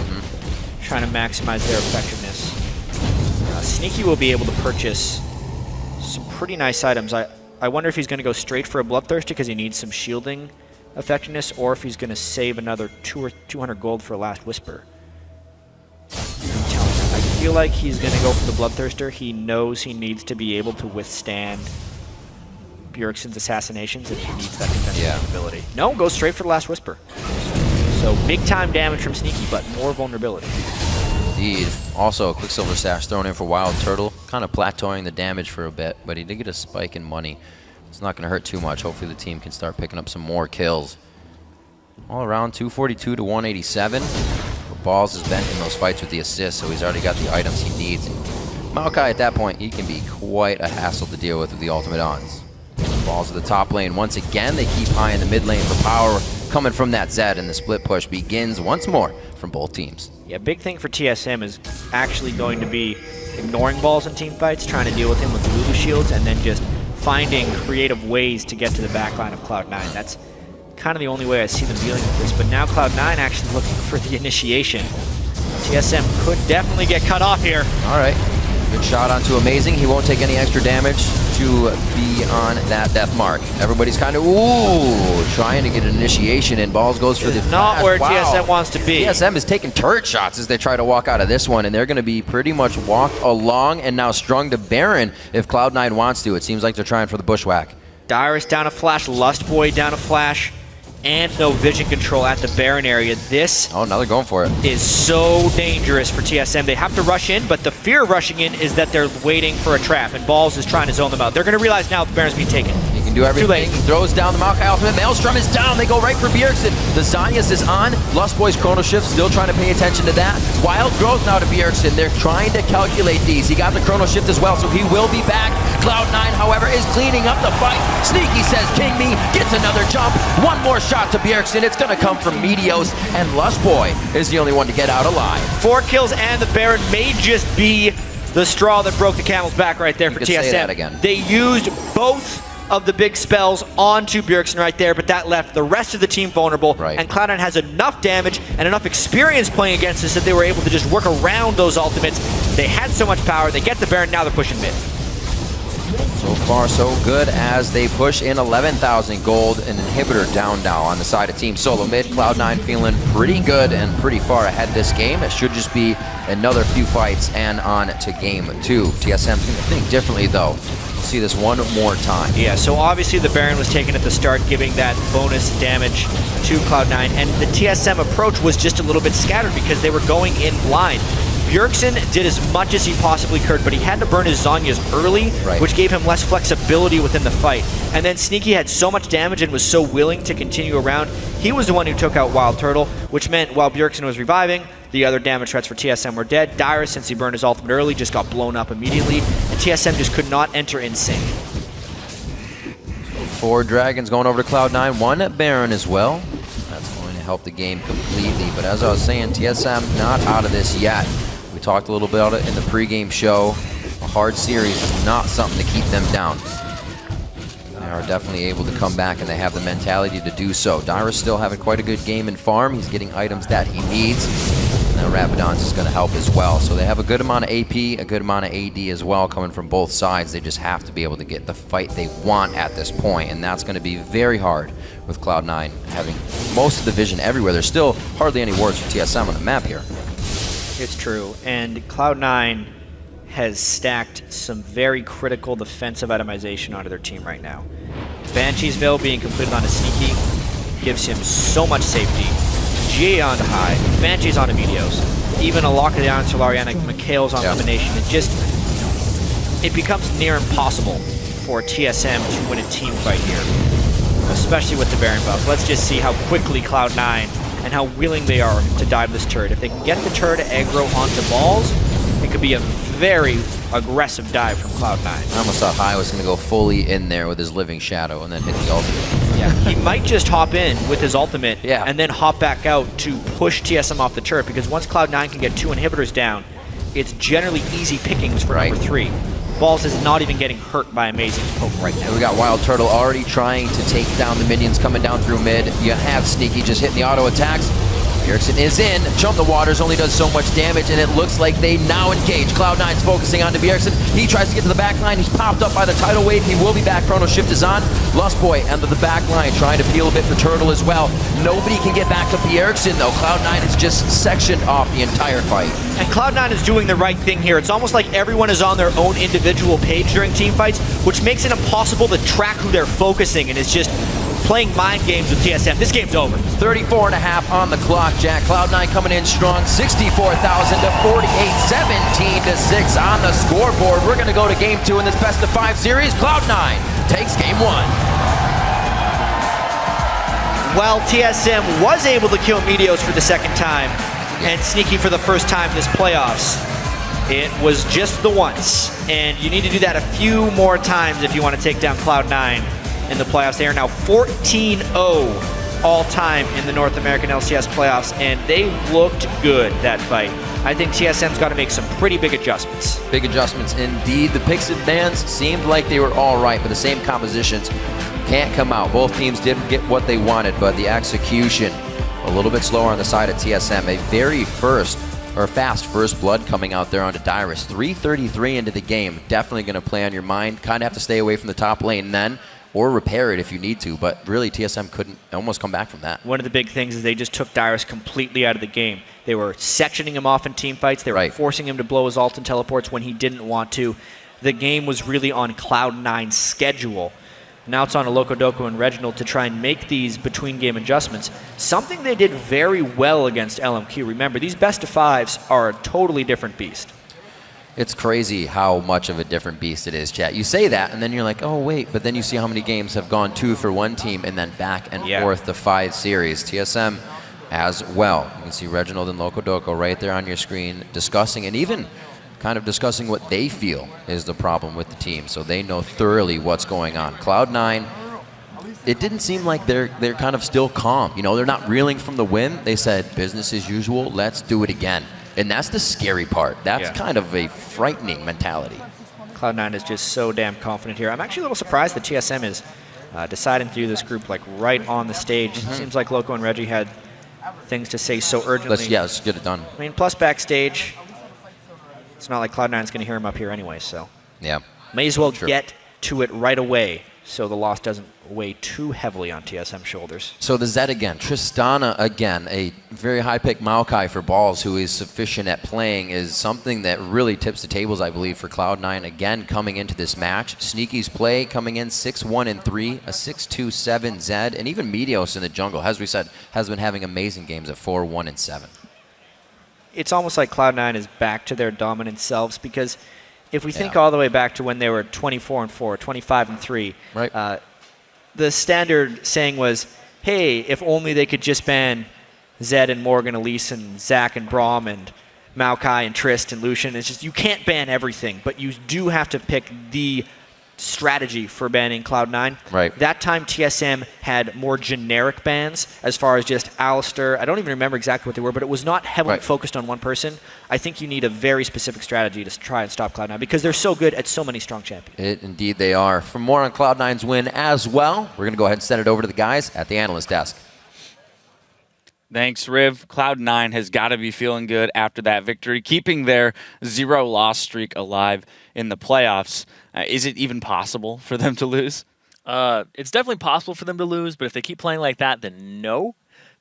trying to maximize their effectiveness. Sneaky will be able to purchase some pretty nice items. I wonder if he's going to go straight for a Bloodthirster because he needs some shielding effectiveness, or if he's going to save another 200 gold for a Last Whisper. I feel like he's going to go for the Bloodthirster. He knows he needs to be able to withstand Bjergsen's assassinations, and he needs that defensive ability. No, goes straight for the Last Whisper. So big time damage from Sneaky, but more vulnerability. Indeed. Also, a Quicksilver Sash thrown in for WildTurtle, kind of plateauing the damage for a bit, but he did get a spike in money. It's not going to hurt too much. Hopefully the team can start picking up some more kills. All around 242 to 187. But Balls has been in those fights with the assist, so he's already got the items he needs. And Maokai at that point, he can be quite a hassle to deal with the ultimate ons. Balls to the top lane once again. They keep high in the mid lane for power coming from that Zed, and the split push begins once more from both teams. Yeah, big thing for TSM is actually going to be ignoring Balls in team fights, trying to deal with him with Lulu shields, and then just finding creative ways to get to the back line of Cloud9. That's kind of the only way I see them dealing with this. But now Cloud9 actually looking for the initiation. TSM could definitely get cut off here. All right. Good shot onto Amazing. He won't take any extra damage to be on that death mark. Everybody's kind of, trying to get an initiation, and Balls goes for the Not flash. where Wow. TSM wants to be. TSM is taking turret shots as they try to walk out of this one, and they're going to be pretty much walked along and now strung to Baron if Cloud9 wants to. It seems like they're trying for the bushwhack. Dyrus down a flash, Lustboy down a flash, and no vision control at the Baron area. This Oh, now they're going for it. is so dangerous for TSM. They have to rush in, but the fear of rushing in is that they're waiting for a trap, and Balls is trying to zone them out. They're going to realize now the Baron's being taken. He can do everything. late. He throws down the Maokai ultimate. Maelstrom is down. They go right for Bjergsen. The Zanias is on. Lustboy's Chrono Shift still trying to pay attention to that. Wild growth now to Bjergsen. They're trying to calculate these. He got the Chrono Shift as well, so he will be back. Cloud9, however, is cleaning up the fight. Sneaky says, "King me," gets another jump. One more shot to Bjergsen. It's going to come from Meteos, and Lustboy is the only one to get out alive. 4 kills, and the Baron may just be the straw that broke the camel's back right there for could TSM. say that again. They used both of the big spells onto Bjergsen right there, but that left the rest of the team vulnerable. Right. And Cloud9 has enough damage and enough experience playing against us that they were able to just work around those ultimates. They had so much power. They get the Baron. Now they're pushing mid. So far, so good as they push in 11,000 gold. An inhibitor down now on the side of Team SoloMid. Cloud9 feeling pretty good and pretty far ahead this game. It should just be another few fights and on to game 2. TSM's going to think differently, though. see this one more time. Yeah, so obviously the Baron was taken at the start, giving that bonus damage to Cloud9, and the TSM approach was just a little bit scattered because they were going in blind. Bjergsen did as much as he possibly could, but he had to burn his Zhonya's early, which gave him less flexibility within the fight. And then Sneaky had so much damage and was so willing to continue around. He was the one who took out WildTurtle, which meant while Bjergsen was reviving, the other damage threats for TSM were dead. Dyrus, since he burned his ultimate early, just got blown up immediately, and TSM just could not enter in sync. 4 Dragons going over to Cloud9, 1 Baron as well. That's going to help the game completely, but as I was saying, TSM not out of this yet. We talked a little bit about it in the pregame show. A hard series is not something to keep them down. They are definitely able to come back, and they have the mentality to do so. Dyrus still having quite a good game in farm. He's getting items that he needs. And now Rabadon's is going to help as well. So they have a good amount of AP, a good amount of AD as well coming from both sides. They just have to be able to get the fight they want at this point, and that's going to be very hard with Cloud9 having most of the vision everywhere. There's still hardly any wards for TSM on the map here. It's true, and Cloud9 has stacked some very critical defensive itemization onto their team right now. Banshee's Veil being completed on a Sneaky gives him so much safety. GA onto High, Banshee's onto Meteos, even a Lock of the Iron Solariana, Mikhail's on LemonNation. It becomes near impossible for TSM to win a team fight here, especially with the Baron buff. Let's just see how quickly Cloud9 and how willing they are to dive this turret. If they can get the turret aggro onto balls, it could be a very aggressive dive from Cloud9. I almost thought High was going to go fully in there with his Living Shadow and then hit the ultimate. Yeah, he might just hop in with his ultimate and then hop back out to push TSM off the turret, because once Cloud9 can get 2 inhibitors down, it's generally easy pickings for number 3. Balls is not even getting hurt by Amazing's poke right now. And we got WildTurtle already trying to take down the minions coming down through mid. You have Sneaky just hitting the auto attacks. Bjergsen is in. Jump the Waters only does so much damage, and it looks like they now engage. Cloud9's focusing on Bjergsen. He tries to get to the back line. He's popped up by the tidal wave. He will be back. Chrono Shift is on. Lustboy under the back line, trying to peel a bit for Turtle as well. Nobody can get back to Bjergsen, though. Cloud9 is just sectioned off the entire fight. And Cloud9 is doing the right thing here. It's almost like everyone is on their own individual page during team fights, which makes it impossible to track who they're focusing, and it's just playing mind games with TSM. This game's over. 34.5 on the clock, Jack. Cloud9 coming in strong, 64,000 to 48, 17 to 6 on the scoreboard. We're going to go to game 2 in this best of 5 series. Cloud9 takes game 1. While TSM was able to kill Meteos for the second time and Sneaky for the first time this playoffs, it was just the once. And you need to do that a few more times if you want to take down Cloud9 in the playoffs. They are now 14-0 all-time in the North American LCS playoffs, and they looked good that fight. I think TSM's got to make some pretty big adjustments. Big adjustments indeed. The picks and bans seemed like they were all right, but the same compositions can't come out. Both teams did get what they wanted, but the execution a little bit slower on the side of TSM. A very fast first blood coming out there onto Dyrus. 3:33 into the game. Definitely going to play on your mind. Kind of have to stay away from the top lane then, or repair it if you need to, but really TSM couldn't almost come back from that. One of the big things is they just took Dyrus completely out of the game. They were sectioning him off in team fights. They were forcing him to blow his ult and teleports when he didn't want to. The game was really on Cloud9's schedule. Now it's on a Locodoco and Reginald to try and make these between-game adjustments, something they did very well against LMQ. Remember, these best-of-5s are a totally different beast. It's crazy how much of a different beast it is, chat. You say that, and then you're like, oh, wait, but then you see how many games have gone 2 for one team and then back and forth to 5 series. TSM as well. You can see Reginald and Locodoco right there on your screen discussing, and even kind of discussing what they feel is the problem with the team, so they know thoroughly what's going on. Cloud9, it didn't seem like they're kind of still calm. You know, they're not reeling from the win. They said, business as usual, let's do it again. And that's the scary part. That's kind of a frightening mentality. Cloud9 is just so damn confident here. I'm actually a little surprised that TSM is deciding to do this group like right on the stage. Seems like Loco and Reggie had things to say so urgently. Let's get it done. I mean, plus backstage, it's not like Cloud9's going to hear him up here anyway, so. Yeah. May as well get to it right away so the loss doesn't weigh too heavily on TSM shoulders. So the Zed again, Tristana again, a very high pick Maokai for balls who is sufficient at playing is something that really tips the tables, I believe, for Cloud9 again coming into this match. Sneaky's play coming in 6-1-3, a 6-2-7 Zed, and even Meteos in the jungle, as we said, has been having amazing games at 4-1-7. It's almost like Cloud9 is back to their dominant selves, because if we think all the way back to when they were 24-4, 25-3, right. The standard saying was, hey, if only they could just ban Zed and Morgan, Elise and Zach and Braum and Maokai and Trist and Lucian. It's just, you can't ban everything, but you do have to pick the strategy for banning Cloud9. Right. That time TSM had more generic bans as far as just Alistair. I don't even remember exactly what they were, but it was not heavily focused on one person. I think you need a very specific strategy to try and stop Cloud9 because they're so good at so many strong champions. Indeed they are. For more on Cloud9's win as well, we're going to go ahead and send it over to the guys at the analyst desk. Thanks, Riv. Cloud9 has got to be feeling good after that victory, keeping their 0-loss streak alive in the playoffs. Is it even possible for them to lose? It's definitely possible for them to lose, but if they keep playing like that, then no,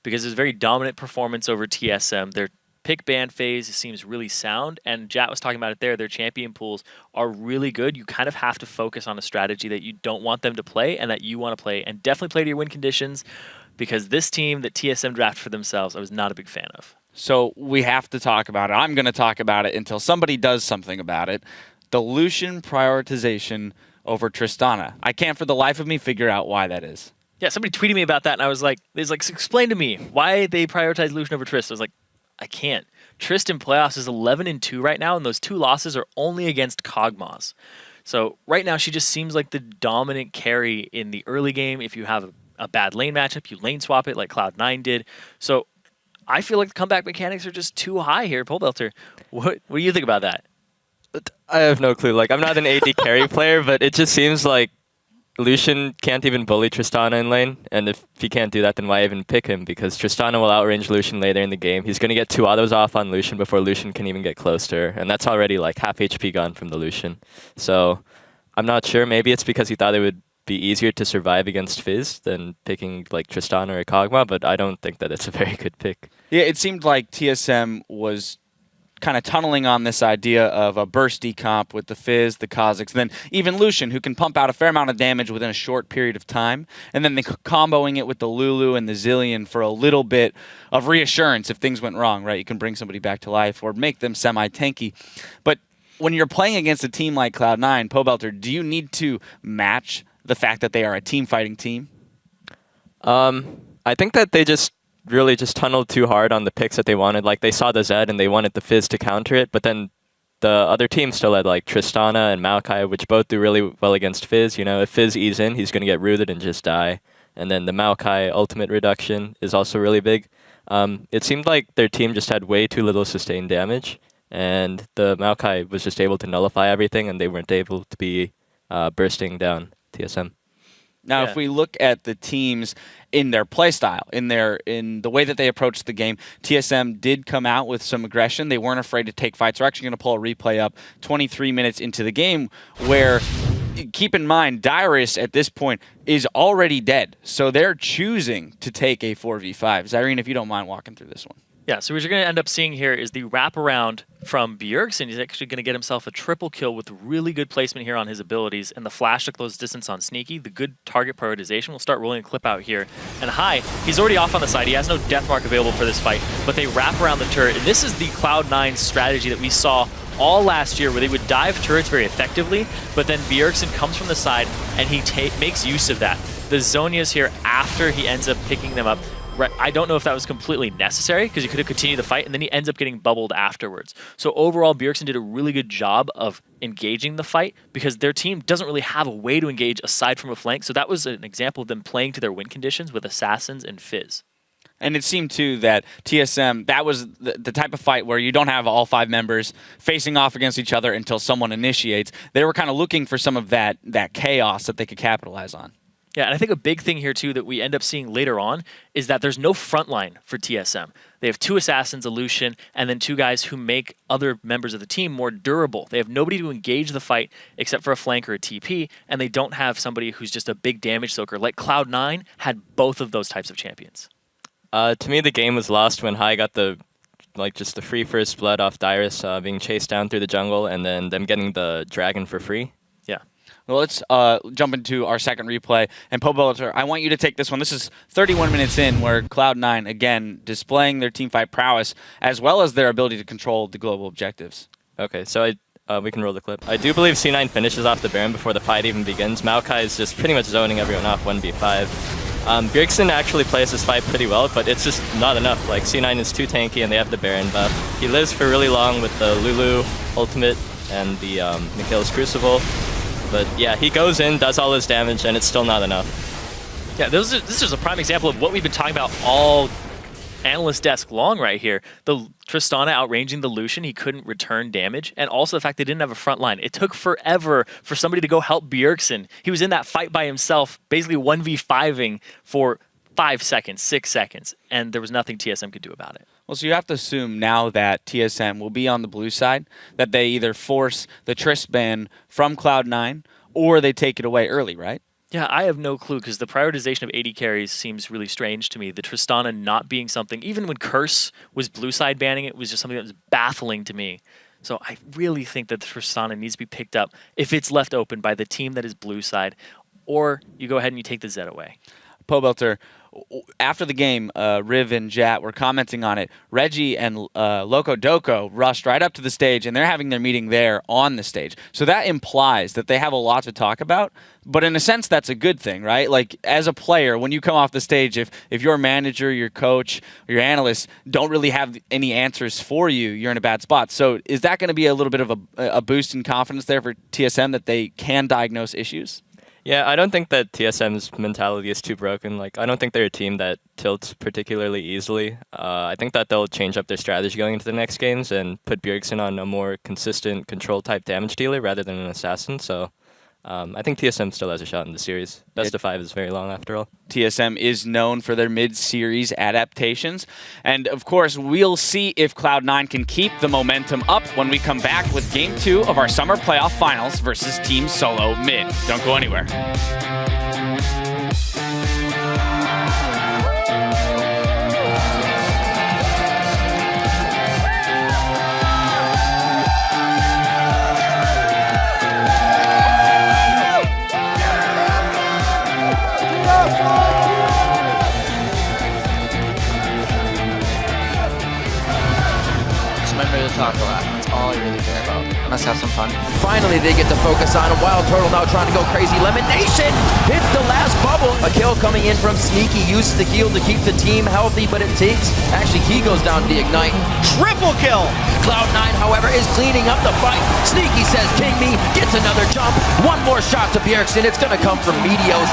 because there's a very dominant performance over TSM. Their pick ban phase seems really sound, and Jat was talking about it there. Their champion pools are really good. You kind of have to focus on a strategy that you don't want them to play and that you want to play, and definitely play to your win conditions, because this team that TSM drafted for themselves, I was not a big fan of. So we have to talk about it. I'm going to talk about it until somebody does something about it. The Lucian prioritization over Tristana. I can't for the life of me figure out why that is. Yeah, somebody tweeted me about that, and I was like, explain to me why they prioritize Lucian over Trist. I was like, I can't. Trist in playoffs is 11-2 right now, and those 2 losses are only against Kog'Maws. So right now, she just seems like the dominant carry in the early game. If you have a bad lane matchup, you lane swap it like Cloud9 did. So I feel like the comeback mechanics are just too high here, Polebelter. What do you think about that? I have no clue. Like, I'm not an AD carry player, but it just seems like Lucian can't even bully Tristana in lane, and if he can't do that, then why even pick him? Because Tristana will outrange Lucian later in the game. He's going to get 2 autos off on Lucian before Lucian can even get close to her, and that's already like half HP gone from the Lucian. So I'm not sure. Maybe it's because he thought it would be easier to survive against Fizz than picking like Tristana or Kog'Maw, but I don't think that it's a very good pick. Yeah, it seemed like TSM was kind of tunneling on this idea of a bursty comp with the Fizz, the Kazakhs, and then even Lucian, who can pump out a fair amount of damage within a short period of time, and then comboing it with the Lulu and the Zillion for a little bit of reassurance if things went wrong, right? You can bring somebody back to life or make them semi-tanky. But when you're playing against a team like Cloud9, Pobelter, do you need to match the fact that they are a team-fighting team? I think that they really just tunneled too hard on the picks that they wanted. Like, they saw the Zed and they wanted the Fizz to counter it, but then the other team still had like Tristana and Maokai, which both do really well against Fizz. You know, if Fizz ease in, he's going to get rooted and just die. And then the Maokai ultimate reduction is also really big. It seemed like their team just had way too little sustained damage, and the Maokai was just able to nullify everything, and they weren't able to be bursting down TSM. Now, if we look at the teams in their playstyle, in the way that they approached the game, TSM did come out with some aggression. They weren't afraid to take fights. We're actually going to pull a replay up 23 minutes into the game where, keep in mind, Dyrus at this point is already dead. So they're choosing to take a 4v5. Zyrene, if you don't mind walking through this one. Yeah, so what you're going to end up seeing here is the wraparound from Bjergsen. He's actually going to get himself a triple kill with really good placement here on his abilities, and the flash to close distance on Sneaky, the good target prioritization. We'll start rolling a clip out here. And High, he's already off on the side. He has no death mark available for this fight, but they wrap around the turret. And this is the Cloud9 strategy that we saw all last year, where they would dive turrets very effectively, but then Bjergsen comes from the side and he makes use of that. The Zhonya's here after he ends up picking them up. I don't know if that was completely necessary, because he could have continued the fight, and then he ends up getting bubbled afterwards. So overall, Bjergsen did a really good job of engaging the fight, because their team doesn't really have a way to engage aside from a flank. So that was an example of them playing to their win conditions with Assassins and Fizz. And it seemed, too, that TSM, that was the type of fight where you don't have all 5 members facing off against each other until someone initiates. They were kind of looking for some of that chaos that they could capitalize on. Yeah, and I think a big thing here, too, that we end up seeing later on is that there's no front line for TSM. They have 2 assassins, a Lucian, and then 2 guys who make other members of the team more durable. They have nobody to engage the fight except for a flank or a TP, and they don't have somebody who's just a big damage soaker. Like Cloud9 had both of those types of champions. To me, the game was lost when Hai got the free first blood off Dyrus being chased down through the jungle, and then them getting the dragon for free. Yeah. Well, let's jump into our second replay. And WildTurtle, I want you to take this one. This is 31 minutes in where Cloud9, again, displaying their teamfight prowess as well as their ability to control the global objectives. Okay, so we can roll the clip. I do believe C9 finishes off the Baron before the fight even begins. Maokai is just pretty much zoning everyone off 1v5. Bjergsen actually plays this fight pretty well, but it's just not enough. Like, C9 is too tanky and they have the Baron buff. He lives for really long with the Lulu ultimate and the Meteos Crucible. But yeah, he goes in, does all his damage, and it's still not enough. Yeah, this is a prime example of what we've been talking about all analyst desk long right here. The Tristana outranging the Lucian, he couldn't return damage, and also the fact they didn't have a front line. It took forever for somebody to go help Bjergsen. He was in that fight by himself, basically 1v5ing for 5 seconds, 6 seconds, and there was nothing TSM could do about it. Well, so you have to assume now that TSM will be on the blue side, that they either force the Trist ban from Cloud9 or they take it away early, right? Yeah, I have no clue because the prioritization of AD carries seems really strange to me. The Tristana not being something, even when Curse was blue side banning it, was just something that was baffling to me. So I really think that the Tristana needs to be picked up if it's left open by the team that is blue side, or you go ahead and you take the Zed away. WildTurtle, after the game, Riv and Jat were commenting on it. Reggie and Loco Doco rushed right up to the stage, and they're having their meeting there on the stage. So that implies that they have a lot to talk about, but in a sense, that's a good thing, right? Like, as a player, when you come off the stage, if your manager, your coach, or your analyst don't really have any answers for you, you're in a bad spot. So is that going to be a little bit of a boost in confidence there for TSM that they can diagnose issues? Yeah, I don't think that TSM's mentality is too broken. Like, I don't think they're a team that tilts particularly easily. I think that they'll change up their strategy going into the next games and put Bjergsen on a more consistent control-type damage dealer rather than an assassin. So I think TSM still has a shot in the series. Best of 5 is very long after all. TSM is known for their mid-series adaptations. And of course, we'll see if Cloud9 can keep the momentum up when we come back with Game 2 of our Summer Playoff Finals versus Team SoloMid. Don't go anywhere. To talk a lot. That's all I really care about. Let's have some fun. Finally, they get to focus on him. WildTurtle now trying to go crazy. LemonNation hits the last bubble. A kill coming in from Sneaky. Uses the heal to keep the team healthy, but it takes... Actually, he goes down to the Ignite. Triple kill! Cloud9, however, is cleaning up the fight. Sneaky says, "King me," gets another jump. One more shot to Bjergsen. It's going to come from Meteos.